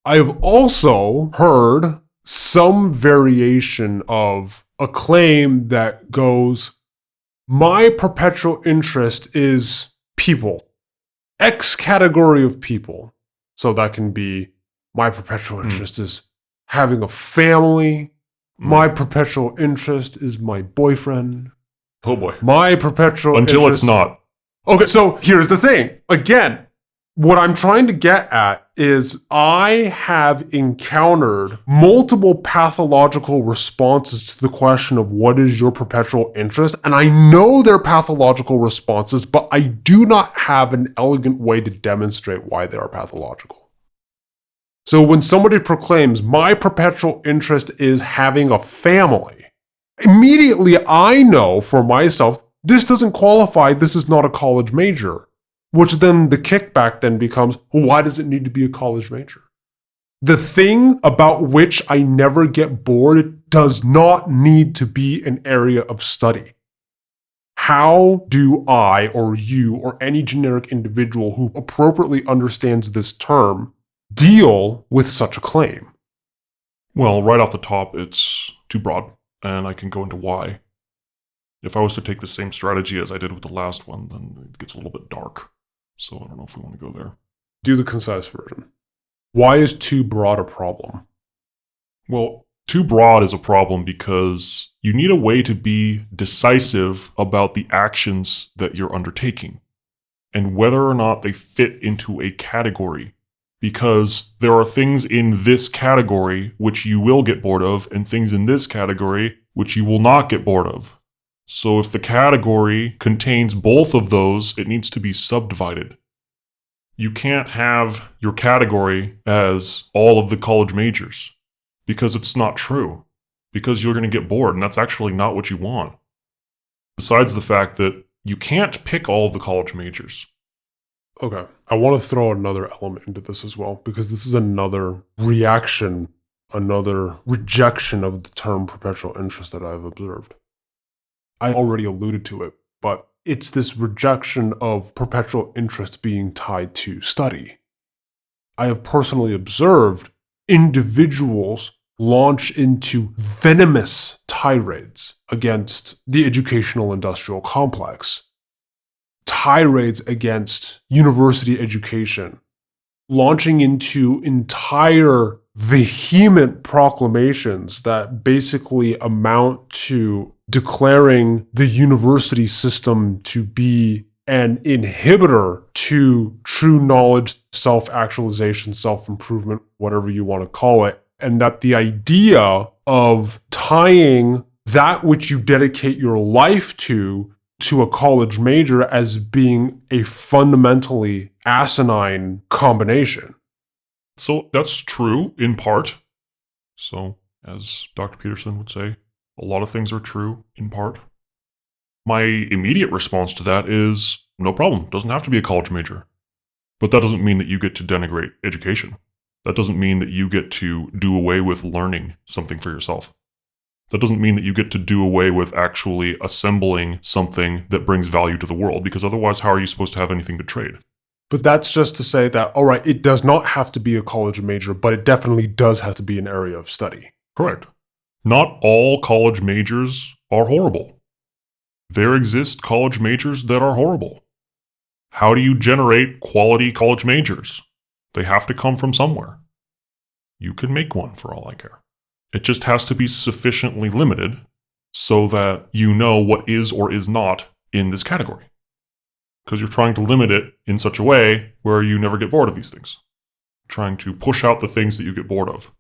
A: I've also heard some variation of a claim that goes, my perpetual interest is people, X category of people. So that can be, my perpetual interest is having a family. My perpetual interest is my boyfriend.
B: Oh boy.
A: My perpetual
B: Until
A: interest...
B: it's not.
A: Okay, so here's the thing. Again, what I'm trying to get at is I have encountered multiple pathological responses to the question of what is your perpetual interest, and I know they're pathological responses, but I do not have an elegant way to demonstrate why they are pathological. So when somebody proclaims, my perpetual interest is having a family, immediately I know for myself, this doesn't qualify, this is not a college major. Which then the kickback then becomes, well, why does it need to be a college major? The thing about which I never get bored does not need to be an area of study. How do I or you or any generic individual who appropriately understands this term deal with such a claim?
B: Well, right off the top, it's too broad, and I can go into why. If I was to take the same strategy as I did with the last one, then it gets a little bit dark. So I don't know if we want to go there.
A: Do the concise version. Why is too broad a problem?
B: Well, too broad is a problem because you need a way to be decisive about the actions that you're undertaking and whether or not they fit into a category. Because there are things in this category which you will get bored of and things in this category which you will not get bored of. So if the category contains both of those, it needs to be subdivided. You can't have your category as all of the college majors because it's not true, because you're going to get bored, and that's actually not what you want. Besides the fact that you can't pick all of the college majors.
A: Okay, I want to throw another element into this as well, because this is another reaction, another rejection of the term perpetual interest that I've observed. I already alluded to it, but it's this rejection of perpetual interest being tied to study. I have personally observed individuals launch into venomous tirades against the educational industrial complex, tirades against university education, launching into entire vehement proclamations that basically amount to declaring the university system to be an inhibitor to true knowledge, self-actualization, self-improvement, whatever you want to call it, and that the idea of tying that which you dedicate your life to a college major as being a fundamentally asinine combination.
B: So that's true in part. So, as Dr. Peterson would say, a lot of things are true in part. My immediate response to that is no problem. Doesn't have to be a college major. But that doesn't mean that you get to denigrate education. That doesn't mean that you get to do away with learning something for yourself. That doesn't mean that you get to do away with actually assembling something that brings value to the world, because otherwise, how are you supposed to have anything to trade?
A: But that's just to say that, all right, it does not have to be a college major, but it definitely does have to be an area of study.
B: Correct. Not all college majors are horrible. There exist college majors that are horrible. How do you generate quality college majors? They have to come from somewhere. You can make one for all I care. It just has to be sufficiently limited so that you know what is or is not in this category. Because you're trying to limit it in such a way where you never get bored of these things. Trying to push out the things that you get bored of.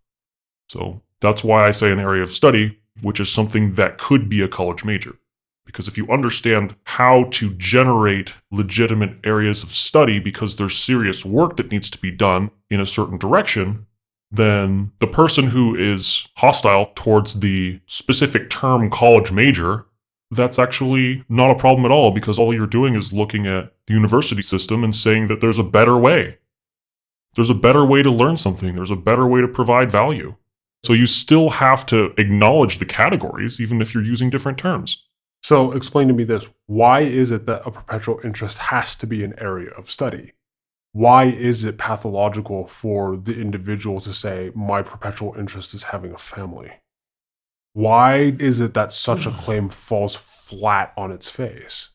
B: So that's why I say an area of study, which is something that could be a college major. Because if you understand how to generate legitimate areas of study because there's serious work that needs to be done in a certain direction, then the person who is hostile towards the specific term college major that's actually not a problem at all, because all you're doing is looking at the university system and saying that there's a better way. There's a better way to learn something. There's a better way to provide value. So you still have to acknowledge the categories, even if you're using different terms.
A: So explain to me this. Why is it that a perpetual interest has to be an area of study? Why is it pathological for the individual to say, my perpetual interest is having a family? Why is it that such a claim falls flat on its face?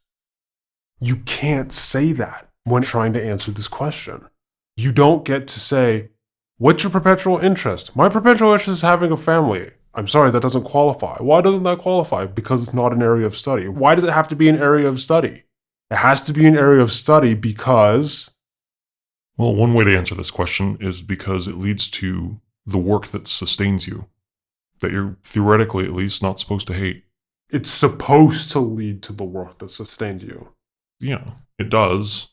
A: You can't say that when trying to answer this question. You don't get to say, what's your perpetual interest? My perpetual interest is having a family. I'm sorry, that doesn't qualify. Why doesn't that qualify? Because it's not an area of study. Why does it have to be an area of study? It has to be an area of study because...
B: Well, one way to answer this question is because it leads to the work that sustains you, that you're theoretically at least not supposed to hate.
A: It's supposed to lead to the work that sustains you.
B: Yeah, it does.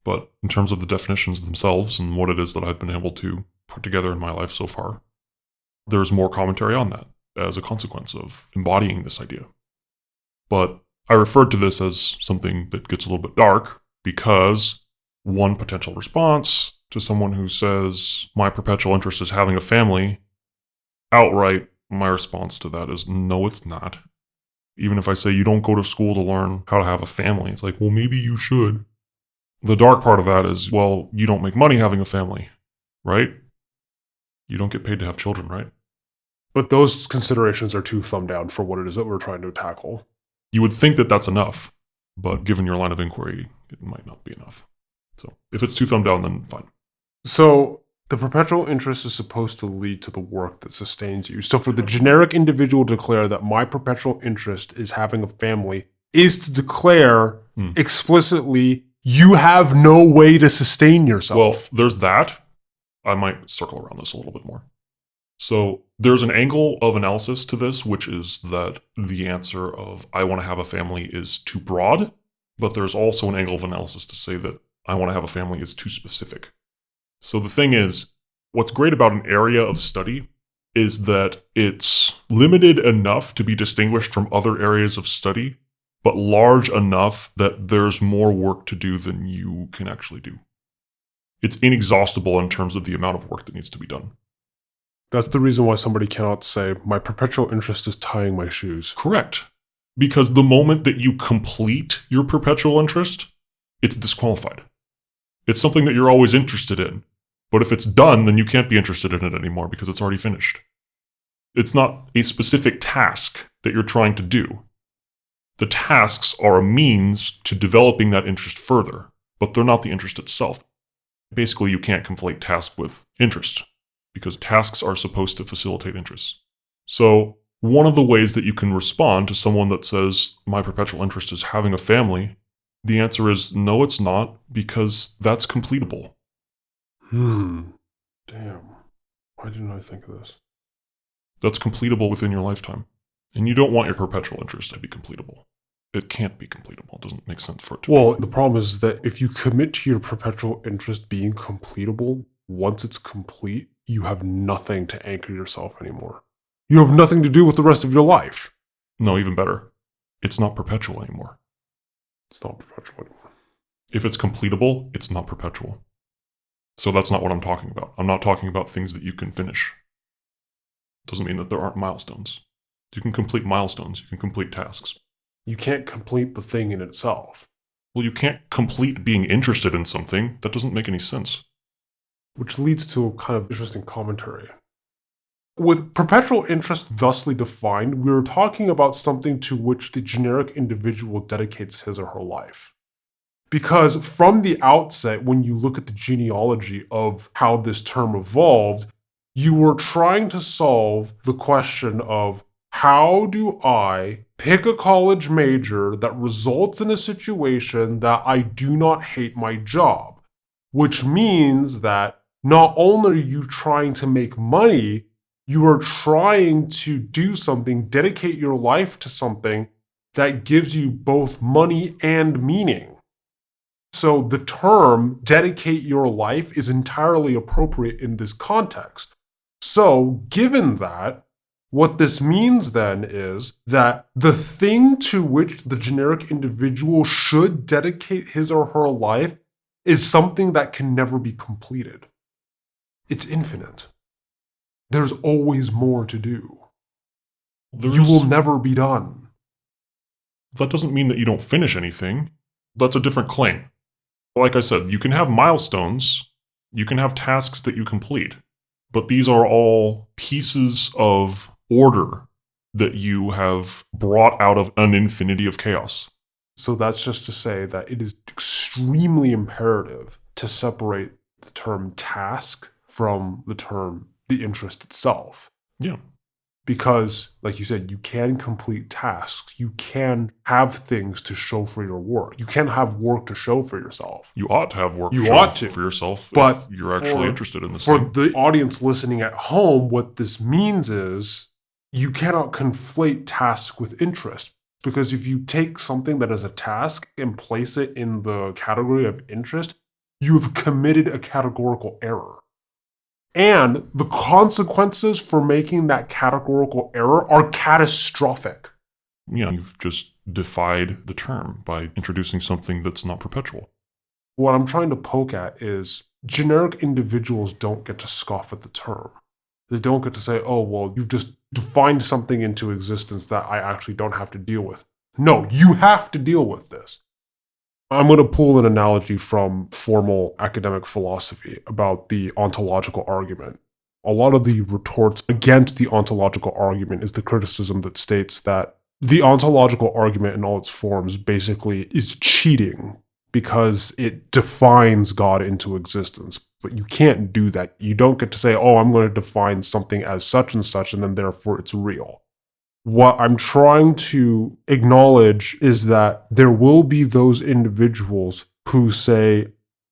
B: But in terms of the definitions themselves and what it is that I've been able to put together in my life so far, there's more commentary on that as a consequence of embodying this idea. But I referred to this as something that gets a little bit dark because one potential response to someone who says, my perpetual interest is having a family, outright, my response to that is, no, it's not. Even if I say you don't go to school to learn how to have a family, it's like, well, maybe you should. The dark part of that is, well, you don't make money having a family, right? You don't get paid to have children, right?
A: But those considerations are too thumb down for what it is that we're trying to tackle.
B: You would think that that's enough, but given your line of inquiry, it might not be enough. So if it's too thumb down, then fine.
A: So the perpetual interest is supposed to lead to the work that sustains you. So for the generic individual to declare that my perpetual interest is having a family is to declare explicitly, you have no way to sustain yourself.
B: Well, there's that. I might circle around this a little bit more. So there's an angle of analysis to this, which is that the answer of I want to have a family is too broad, but there's also an angle of analysis to say that I want to have a family is too specific. So the thing is, what's great about an area of study is that it's limited enough to be distinguished from other areas of study, but large enough that there's more work to do than you can actually do. It's inexhaustible in terms of the amount of work that needs to be done.
A: That's the reason why somebody cannot say, my perpetual interest is tying my shoes.
B: Correct. Because the moment that you complete your perpetual interest, it's disqualified. It's something that you're always interested in. But if it's done, then you can't be interested in it anymore because it's already finished. It's not a specific task that you're trying to do. The tasks are a means to developing that interest further, but they're not the interest itself. Basically, you can't conflate task with interest, because tasks are supposed to facilitate interests. So one of the ways that you can respond to someone that says, my perpetual interest is having a family, the answer is no, it's not, because that's completable.
A: Damn. Why didn't I think of this?
B: That's completable within your lifetime. And you don't want your perpetual interest to be completable. It can't be completable. It doesn't make sense for it to
A: Well,
B: be.
A: the problem is that if you commit to your perpetual interest being completable, once it's complete, you have nothing to anchor yourself anymore. You have nothing to do with the rest of your life.
B: No, even better. It's not perpetual anymore.
A: It's not perpetual anymore.
B: If it's completable, it's not perpetual. So that's not what I'm talking about. I'm not talking about things that you can finish. Doesn't mean that there aren't milestones. You can complete milestones. You can complete tasks.
A: You can't complete the thing in itself.
B: Well, you can't complete being interested in something. That doesn't make any sense.
A: Which leads to a kind of interesting commentary. With perpetual interest thusly defined, we're talking about something to which the generic individual dedicates his or her life. Because from the outset, when you look at the genealogy of how this term evolved, you were trying to solve the question of, how do I pick a college major that results in a situation that I do not hate my job? Which means that not only are you trying to make money, you are trying to do something, dedicate your life to something that gives you both money and meaning. So the term dedicate your life is entirely appropriate in this context. So given that, What this means then is that the thing to which the generic individual should dedicate his or her life is something that can never be completed. It's infinite. There's always more to do. You will never be done.
B: That doesn't mean that you don't finish anything. That's a different claim. Like I said, you can have milestones, you can have tasks that you complete, but these are all pieces of order that you have brought out of an infinity of chaos.
A: So that's just to say that it is extremely imperative to separate the term task from the interest itself.
B: Yeah.
A: Because, like you said, you can complete tasks. You can have things to show for your work. You can have work to show for yourself.
B: You ought to have work
A: You
B: to show
A: ought to.
B: for yourself
A: But
B: if you're actually interested in this
A: For
B: thing.
A: the audience listening at home, what this means is you cannot conflate task with interest. Because if you take something that is a task and place it in the category of interest, you have committed a categorical error. And the consequences for making that categorical error are catastrophic.
B: Yeah, you've just defied the term by introducing something that's not perpetual.
A: What I'm trying to poke at is generic individuals don't get to scoff at the term. They don't get to say, oh, well, you've just defined something into existence that I actually don't have to deal with. No, you have to deal with this. I'm going to pull an analogy from formal academic philosophy about the ontological argument. A lot of the retorts against the ontological argument is the criticism that states that the ontological argument in all its forms basically is cheating because it defines God into existence. But you can't do that. You don't get to say, oh, I'm going to define something as such and such, and then therefore it's real. What I'm trying to acknowledge is that there will be those individuals who say,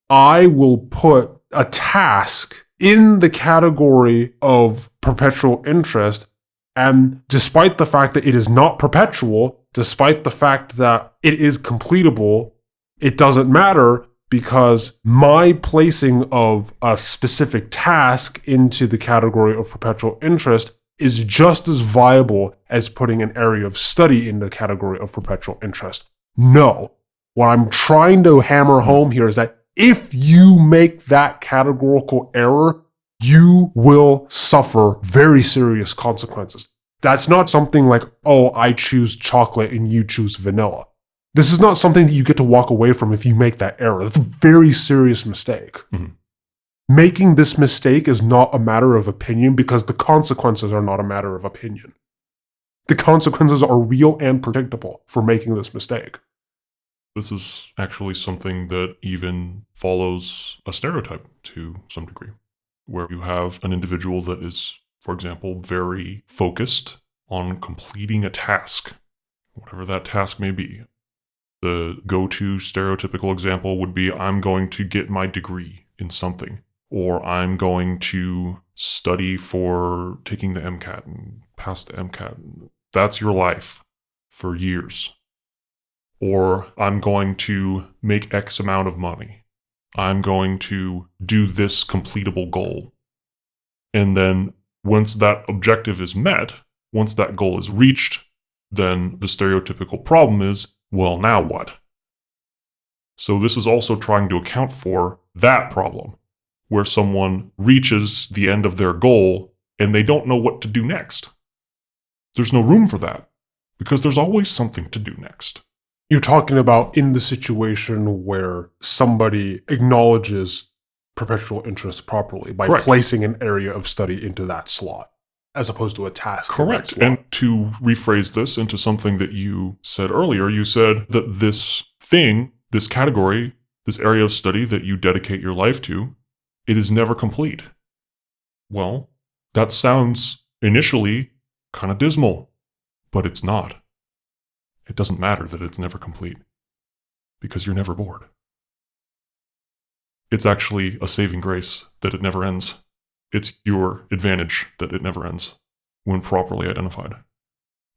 A: I will put a task in the category of perpetual interest, and despite the fact that it is not perpetual, despite the fact that it is completable, it doesn't matter because my placing of a specific task into the category of perpetual interest is just as viable as putting an area of study in the category of perpetual interest. No. What I'm trying to hammer home here is that if you make that categorical error, you will suffer very serious consequences. That's not something like, oh, I choose chocolate and you choose vanilla. This is not something that you get to walk away from if you make that error. That's a very serious mistake.
B: Mm-hmm.
A: Making this mistake is not a matter of opinion because the consequences are not a matter of opinion. The consequences are real and predictable for making this mistake.
B: This is actually something that even follows a stereotype to some degree, where you have an individual that is, for example, very focused on completing a task, whatever that task may be. The go-to stereotypical example would be, I'm going to get my degree in something. Or I'm going to study for taking the MCAT and pass the MCAT. That's your life for years. Or I'm going to make X amount of money. I'm going to do this completable goal. And then once that objective is met, once that goal is reached, then the stereotypical problem is, well, now what? So this is also trying to account for that problem, where someone reaches the end of their goal and they don't know what to do next. There's no room for that, because there's always something to do next.
A: You're talking about in the situation where somebody acknowledges perpetual interest properly by
B: Correct.
A: placing an area of study into that slot, as opposed to a task.
B: Correct. And to rephrase this into something that you said earlier, you said that this thing, this category, this area of study that you dedicate your life to, it is never complete. Well, that sounds initially kind of dismal, but it's not. It doesn't matter that it's never complete, because you're never bored. It's actually a saving grace that it never ends. It's your advantage that it never ends when properly identified,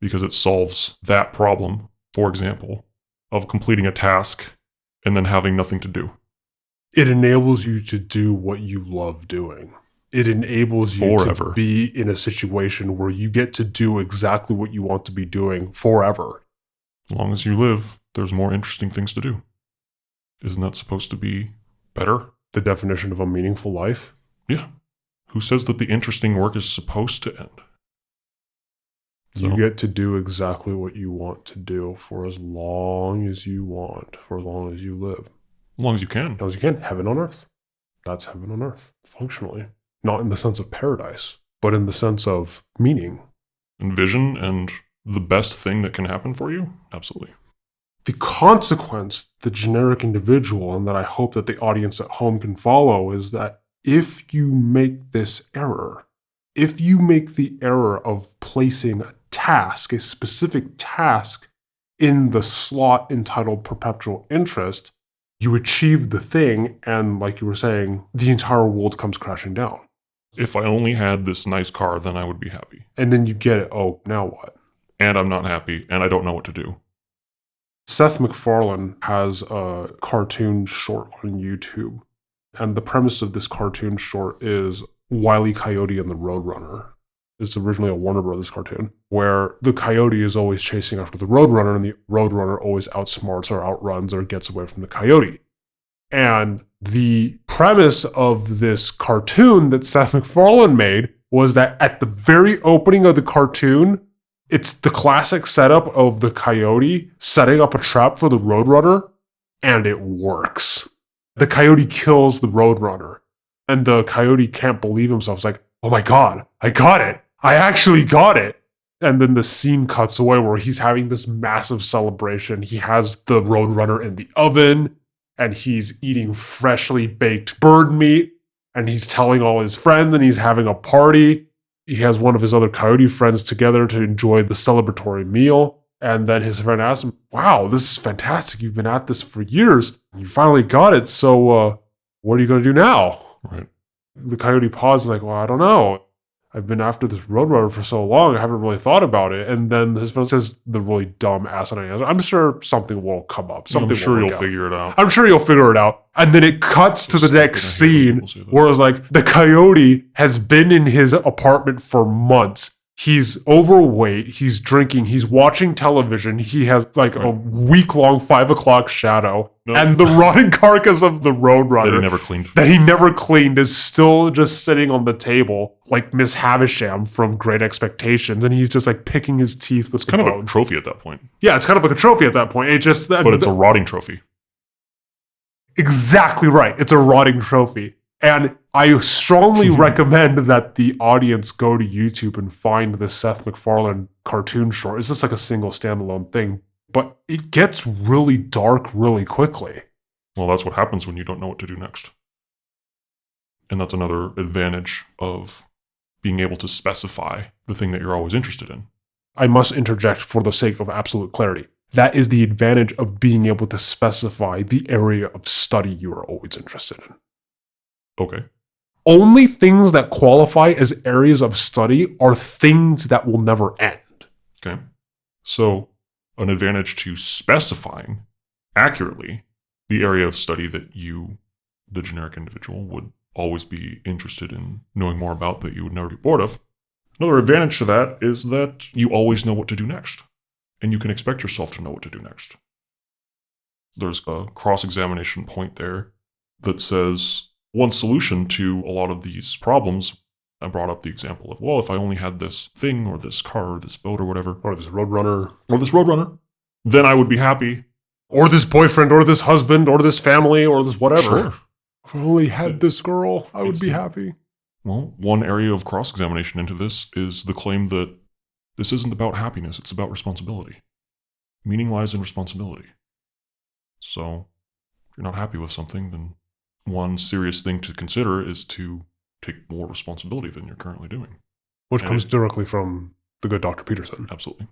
B: because it solves that problem, for example, of completing a task and then having nothing to do.
A: It enables you to do what you love doing. It enables you
B: Forever.
A: to be in a situation where you get to do exactly what you want to be doing forever.
B: As long as you live, there's more interesting things to do. Isn't that supposed to be better?
A: The definition of a meaningful life?
B: Yeah. Who says that the interesting work is supposed to end?
A: You get to do exactly what you want to do for as long as you want, for as long as you live.
B: As long as you can.
A: As long as you can. Heaven on earth. That's heaven on earth, functionally. Not in the sense of paradise, but in the sense of meaning.
B: And vision and the best thing that can happen for you? Absolutely.
A: The consequence, the generic individual, and that I hope that the audience at home can follow, is that if you make this error, if you make the error of placing a task, a specific task, in the slot entitled Perpetual Interest, you achieve the thing, and like you were saying, the entire world comes crashing down.
B: If I only had this nice car, then I would be happy.
A: And then you get it, oh, now what?
B: And I'm not happy, and I don't know what to do.
A: Seth MacFarlane has a cartoon short on YouTube. And the premise of this cartoon short is Wile E. Coyote and the Roadrunner. It's originally a Warner Brothers cartoon, where the coyote is always chasing after the Roadrunner, and the Roadrunner always outsmarts or outruns or gets away from the coyote. And the premise of this cartoon that Seth MacFarlane made was that at the very opening of the cartoon, it's the classic setup of the coyote setting up a trap for the Roadrunner, and it works. The coyote kills the Roadrunner, and the coyote can't believe himself. It's like, oh my God, I got it. I actually got it. And then the scene cuts away where he's having this massive celebration. He has the Roadrunner in the oven, and he's eating freshly baked bird meat, and he's telling all his friends, and he's having a party. He has one of his other coyote friends together to enjoy the celebratory meal. And then his friend asks him, wow, this is fantastic. You've been at this for years. You finally got it. So what are you going to do now?
B: Right.
A: The coyote pauses like, well, I don't know. I've been after this Roadrunner for so long, I haven't really thought about it. And then his friend says the really dumb asinine answer. I'm sure something will come up.
B: I'm sure you'll figure it out.
A: I'm sure you'll figure it out. And then it cuts to the next scene where it's like the coyote has been in his apartment for months. He's overweight. He's drinking. He's watching television. He has like a week-long 5 o'clock shadow.
B: Nope.
A: And the rotting carcass of the Roadrunner
B: that
A: he never cleaned is still just sitting on the table like Miss Havisham from Great Expectations. And he's just like picking his teeth with
B: It's kind of a trophy at that point.
A: Yeah, it's kind of like a trophy at that point. It just,
B: but it's a rotting trophy.
A: Exactly right. It's a rotting trophy. And I strongly recommend that the audience go to YouTube and find the Seth MacFarlane cartoon short. It's just like a single standalone thing, but it gets really dark really quickly.
B: Well, that's what happens when you don't know what to do next. And that's another advantage of being able to specify the thing that you're always interested in.
A: I must interject for the sake of absolute clarity. That is the advantage of being able to specify the area of study you are always interested in.
B: Okay.
A: Only things that qualify as areas of study are things that will never end.
B: Okay. So, an advantage to specifying accurately the area of study that you, the generic individual, would always be interested in knowing more about that you would never be bored of. Another advantage to that is that you always know what to do next, and you can expect yourself to know what to do next. There's a cross-examination point there that says, one solution to a lot of these problems, I brought up the example of, well, if I only had this thing or this car or this boat or whatever,
A: or this Roadrunner,
B: then I would be happy.
A: Or this boyfriend or this husband or this family or this whatever.
B: Sure.
A: If I only had this girl, I would be happy.
B: Well, one area of cross-examination into this is the claim that this isn't about happiness, it's about responsibility. Meaning lies in responsibility. So, if you're not happy with something, then one serious thing to consider is to take more responsibility than you're currently doing.
A: Which comes directly from the good Dr. Peterson.
B: Absolutely.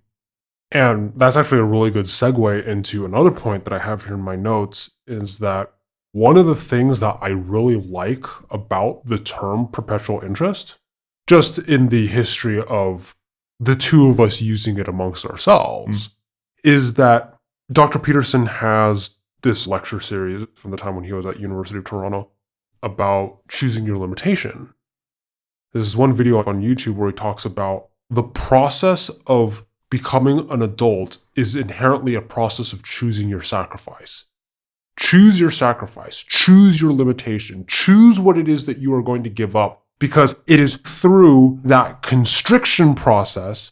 A: And that's actually a really good segue into another point that I have here in my notes, is that one of the things that I really like about the term perpetual interest, just in the history of the two of us using it amongst ourselves, is that Dr. Peterson has this lecture series from the time when he was at University of Toronto about choosing your limitation. There's one video on YouTube where he talks about the process of becoming an adult is inherently a process of choosing your sacrifice. Choose your sacrifice, choose your limitation, choose what it is that you are going to give up, because it is through that constriction process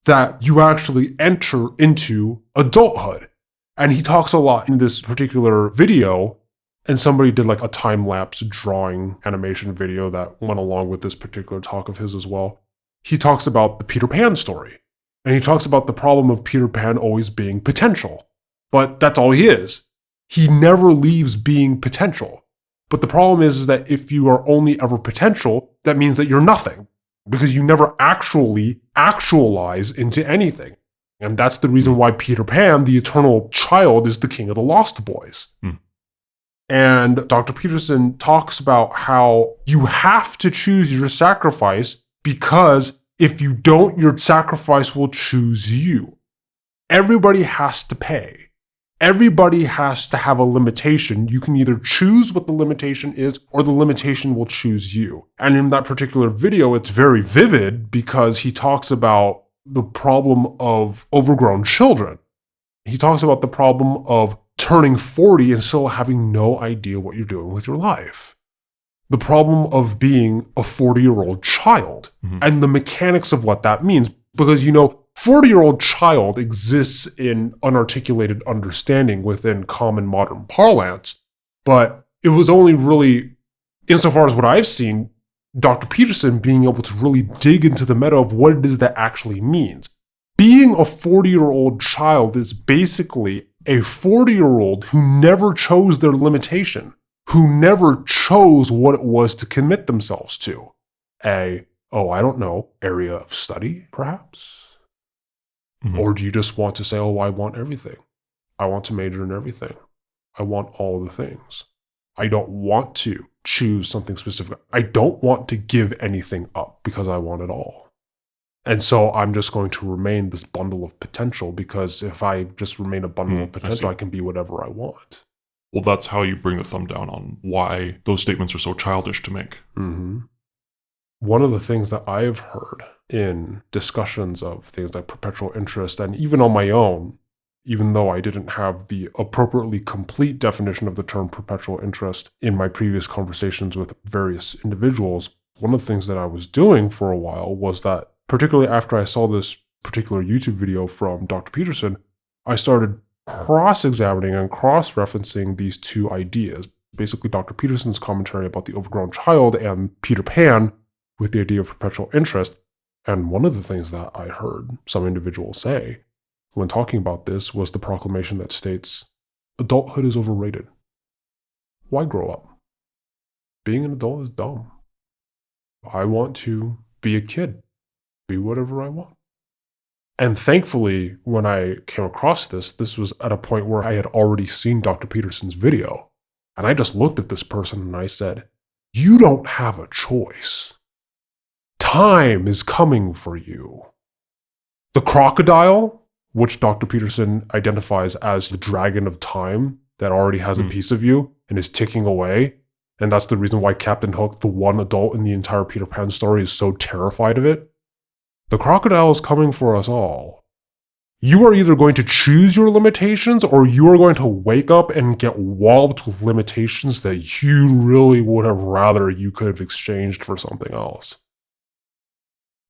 A: that you actually enter into adulthood. And he talks a lot in this particular video, and somebody did like a time-lapse drawing animation video that went along with this particular talk of his as well. He talks about the Peter Pan story, and he talks about the problem of Peter Pan always being potential. But that's all he is. He never leaves being potential. But the problem is that if you are only ever potential, that means that you're nothing, because you never actually actualize into anything. And that's the reason why Peter Pan, the eternal child, is the king of the Lost Boys. And Dr. Peterson talks about how you have to choose your sacrifice, because if you don't, your sacrifice will choose you. Everybody has to pay. Everybody has to have a limitation. You can either choose what the limitation is, or the limitation will choose you. And in that particular video, it's very vivid because he talks about the problem of overgrown children. He talks about the problem of turning 40 and still having no idea what you're doing with your life. The problem of being a 40-year-old child and the mechanics of what that means. Because, 40-year-old child exists in unarticulated understanding within common modern parlance, but it was only really, insofar as what I've seen, Dr. Peterson being able to really dig into the meta of what it is that actually means. Being a 40-year-old child is basically a 40-year-old who never chose their limitation, who never chose what it was to commit themselves to. Area of study, perhaps? Or do you just want to say, I want everything. I want to major in everything. I want all the things. I don't want to choose something specific. I don't want to give anything up because I want it all. And so I'm just going to remain this bundle of potential, because if I just remain a bundle of potential, I can be whatever I want.
B: Well, that's how you bring the thumb down on why those statements are so childish to make.
A: One of the things that I've heard in discussions of things like perpetual interest, and even on my own, even though I didn't have the appropriately complete definition of the term perpetual interest in my previous conversations with various individuals, one of the things that I was doing for a while was that, particularly after I saw this particular YouTube video from Dr. Peterson, I started cross-examining and cross-referencing these two ideas. Basically, Dr. Peterson's commentary about the overgrown child and Peter Pan with the idea of perpetual interest. And one of the things that I heard some individuals say when talking about this was the proclamation that states, adulthood is overrated. Why grow up? Being an adult is dumb. I want to be a kid, be whatever I want. And thankfully, when I came across this was at a point where I had already seen Dr. Peterson's video. And I just looked at this person and I said, you don't have a choice. Time is coming for you. The crocodile, which Dr. Peterson identifies as the dragon of time that already has a piece of you and is ticking away, and that's the reason why Captain Hook, the one adult in the entire Peter Pan story, is so terrified of it. The crocodile is coming for us all. You are either going to choose your limitations, or you are going to wake up and get walloped with limitations that you really would have rather you could have exchanged for something else.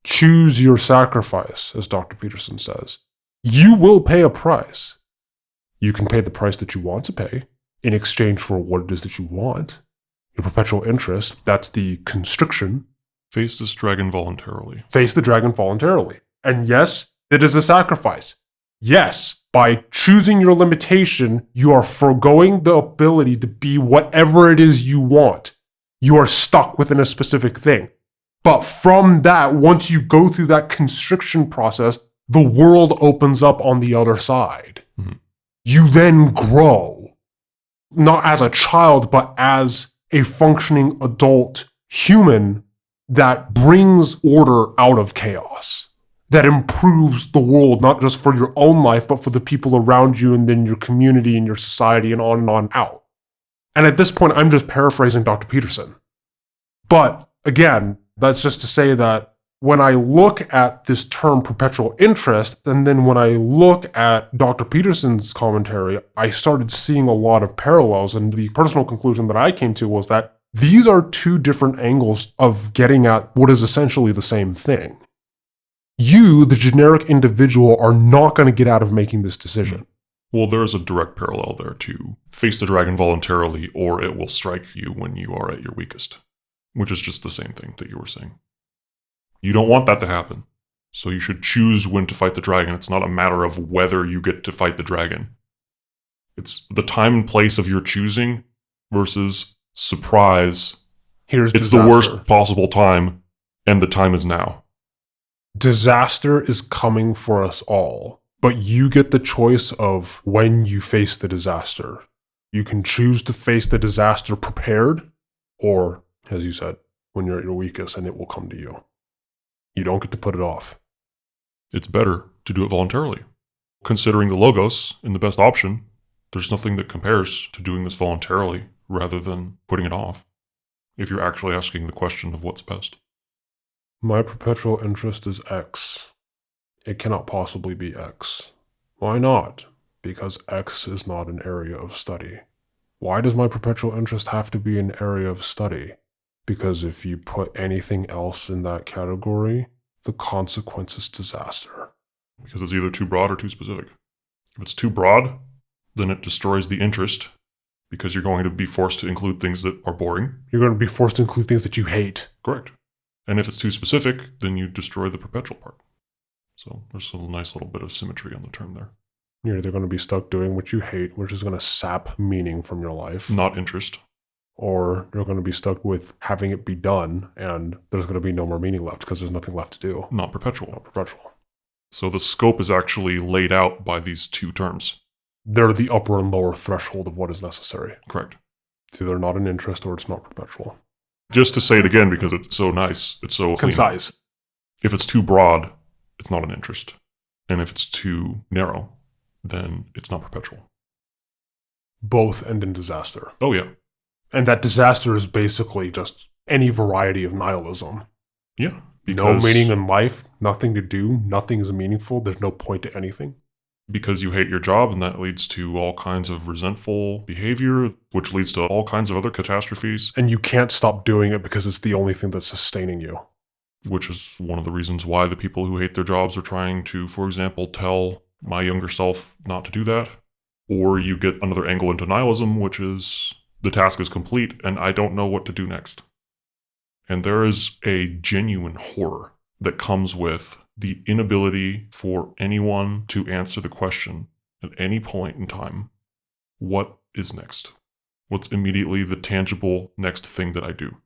A: Choose your sacrifice, as Dr. Peterson says. You will pay a price. You can pay the price that you want to pay in exchange for what it is that you want. Your perpetual interest, that's the constriction.
B: Face this dragon voluntarily.
A: Face the dragon voluntarily. And yes, it is a sacrifice. Yes, by choosing your limitation, you are foregoing the ability to be whatever it is you want. You are stuck within a specific thing. But from that, once you go through that constriction process, the world opens up on the other side. You then grow, not as a child, but as a functioning adult human that brings order out of chaos, that improves the world, not just for your own life, but for the people around you and then your community and your society and on out. And at this point, I'm just paraphrasing Dr. Peterson. But again, That's just to say that when I look at this term perpetual interest, and then when I look at Dr. Peterson's commentary, I started seeing a lot of parallels. And the personal conclusion that I came to was that these are two different angles of getting at what is essentially the same thing. You, the generic individual, are not going to get out of making this decision.
B: Well, there is a direct parallel there to face the dragon voluntarily, or it will strike you when you are at your weakest, which is just the same thing that you were saying. You don't want that to happen, so you should choose when to fight the dragon. It's not a matter of whether you get to fight the dragon. It's the time and place of your choosing versus surprise.
A: It's
B: disaster. The worst possible time, and the time is now.
A: Disaster is coming for us all, but you get the choice of when you face the disaster. You can choose to face the disaster prepared, or, as you said, when you're at your weakest and it will come to you. You don't get to put it off.
B: It's better to do it voluntarily. Considering the logos and the best option, there's nothing that compares to doing this voluntarily rather than putting it off, if you're actually asking the question of what's best.
A: My perpetual interest is X. It cannot possibly be X. Why not? Because X is not an area of study. Why does my perpetual interest have to be an area of study? Because if you put anything else in that category, the consequence is disaster.
B: Because it's either too broad or too specific. If it's too broad, then it destroys the interest, because you're going to be forced to include things that are boring.
A: You're going to be forced to include things that you hate.
B: Correct. And if it's too specific, then you destroy the perpetual part. So there's a nice little bit of symmetry on the term there.
A: You're either going to be stuck doing what you hate, which is going to sap meaning from your life.
B: Not interest.
A: Or you're going to be stuck with having it be done, and there's going to be no more meaning left because there's nothing left to do.
B: Not perpetual.
A: Not perpetual.
B: So the scope is actually laid out by these two terms.
A: They're the upper and lower threshold of what is necessary.
B: Correct.
A: It's either not an interest or it's not perpetual.
B: Just to say it again, because it's so nice, it's so
A: concise.
B: Clean. If it's too broad, it's not an interest. And if it's too narrow, then it's not perpetual.
A: Both end in disaster.
B: Oh, yeah.
A: And that disaster is basically just any variety of nihilism.
B: Yeah.
A: No meaning in life, nothing to do, nothing is meaningful, there's no point to anything.
B: Because you hate your job, and that leads to all kinds of resentful behavior, which leads to all kinds of other catastrophes.
A: And you can't stop doing it because it's the only thing that's sustaining you.
B: Which is one of the reasons why the people who hate their jobs are trying to, for example, tell my younger self not to do that. Or you get another angle into nihilism, which is the task is complete and I don't know what to do next. And there is a genuine horror that comes with the inability for anyone to answer the question at any point in time, what is next? What's immediately the tangible next thing that I do?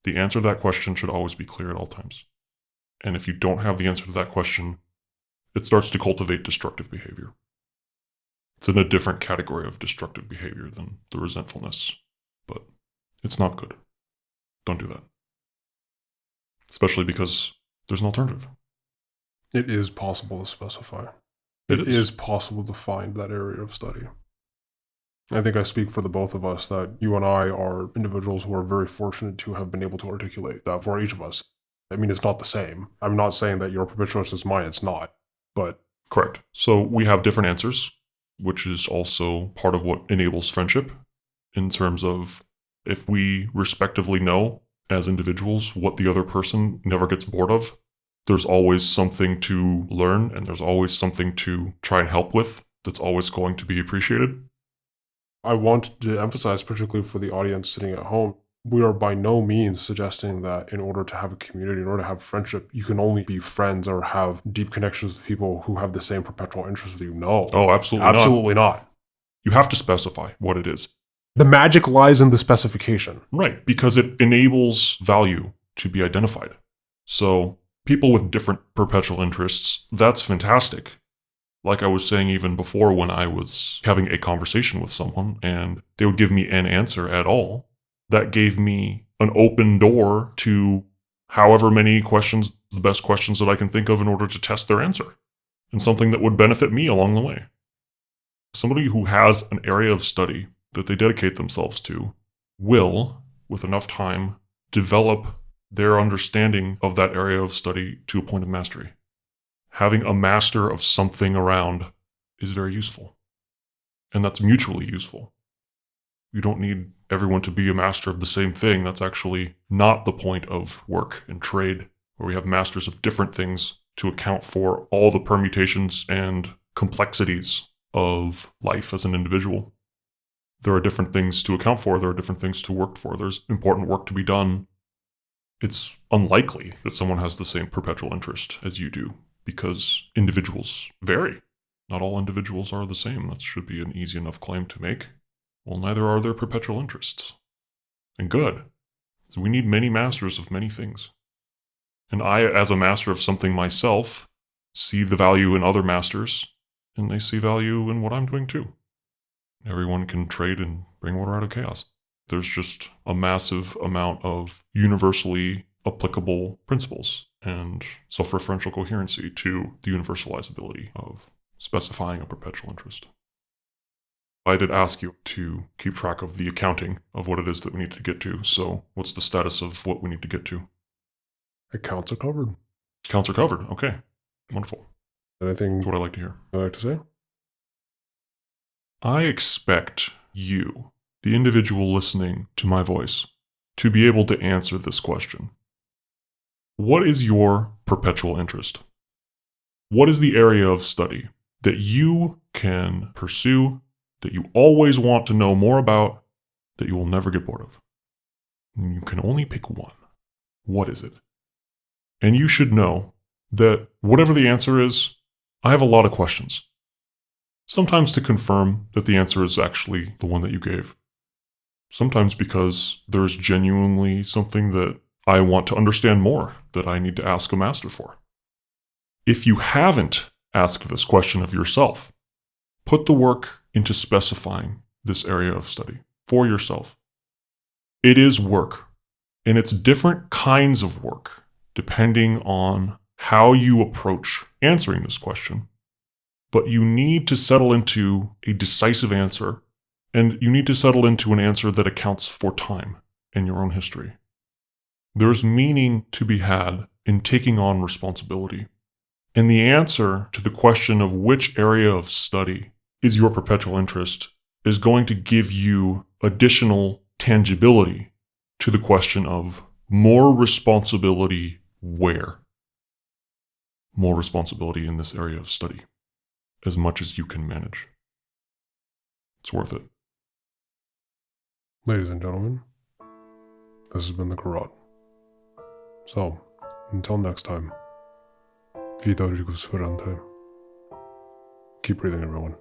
B: The answer to that question should always be clear at all times. And if you don't have the answer to that question, it starts to cultivate destructive behavior. It's in a different category of destructive behavior than the resentfulness, but it's not good. Don't do that. Especially because there's an alternative.
A: It is possible to specify. It is possible to find that area of study. I think I speak for the both of us that you and I are individuals who are very fortunate to have been able to articulate that for each of us. I mean, it's not the same. I'm not saying that your perpetual interest is mine, it's not, but...
B: Correct. So we have different answers, which is also part of what enables friendship, in terms of if we respectively know as individuals what the other person never gets bored of, there's always something to learn and there's always something to try and help with that's always going to be appreciated.
A: I want to emphasize, particularly for the audience sitting at home, we are by no means suggesting that in order to have a community, in order to have friendship, you can only be friends or have deep connections with people who have the same perpetual interest with you. No.
B: Oh, absolutely
A: not.
B: You have to specify what it is.
A: The magic lies in the specification.
B: Right, because it enables value to be identified. So people with different perpetual interests, that's fantastic. Like I was saying even before, when I was having a conversation with someone and they would give me an answer at all, that gave me an open door to however many questions, the best questions that I can think of in order to test their answer, and something that would benefit me along the way. Somebody who has an area of study that they dedicate themselves to will, with enough time, develop their understanding of that area of study to a point of mastery. Having a master of something around is very useful. And that's mutually useful. You don't need everyone to be a master of the same thing. That's actually not the point of work and trade, where we have masters of different things to account for all the permutations and complexities of life as an individual. There are different things to account for. There are different things to work for. There's important work to be done. It's unlikely that someone has the same perpetual interest as you do, because individuals vary. Not all individuals are the same. That should be an easy enough claim to make. Well, neither are their perpetual interests. And good. So we need many masters of many things. And I, as a master of something myself, see the value in other masters, and they see value in what I'm doing too. Everyone can trade and bring order out of chaos. There's just a massive amount of universally applicable principles and self-referential coherency to the universalizability of specifying a perpetual interest. I did ask you to keep track of the accounting of what it is that we need to get to, so what's the status of what we need to get to?
A: Accounts are covered.
B: Accounts are covered. Okay. Wonderful.
A: Anything
B: That's what I like to hear.
A: I'd like to say?
B: I expect you, the individual listening to my voice, to be able to answer this question. What is your perpetual interest? What is the area of study that you can pursue, that you always want to know more about, that you will never get bored of? And you can only pick one. What is it? And you should know that whatever the answer is, I have a lot of questions. Sometimes to confirm that the answer is actually the one that you gave. Sometimes because there's genuinely something that I want to understand more, that I need to ask a master for. If you haven't asked this question of yourself, put the work into specifying this area of study for yourself. It is work, and it's different kinds of work depending on how you approach answering this question. But you need to settle into a decisive answer, and you need to settle into an answer that accounts for time in your own history. There's meaning to be had in taking on responsibility. And the answer to the question of which area of study is your perpetual interest is going to give you additional tangibility to the question of more responsibility where? More responsibility in this area of study, as much as you can manage. It's worth it.
A: Ladies and gentlemen, this has been the Garrote. So, until next time, keep breathing, everyone.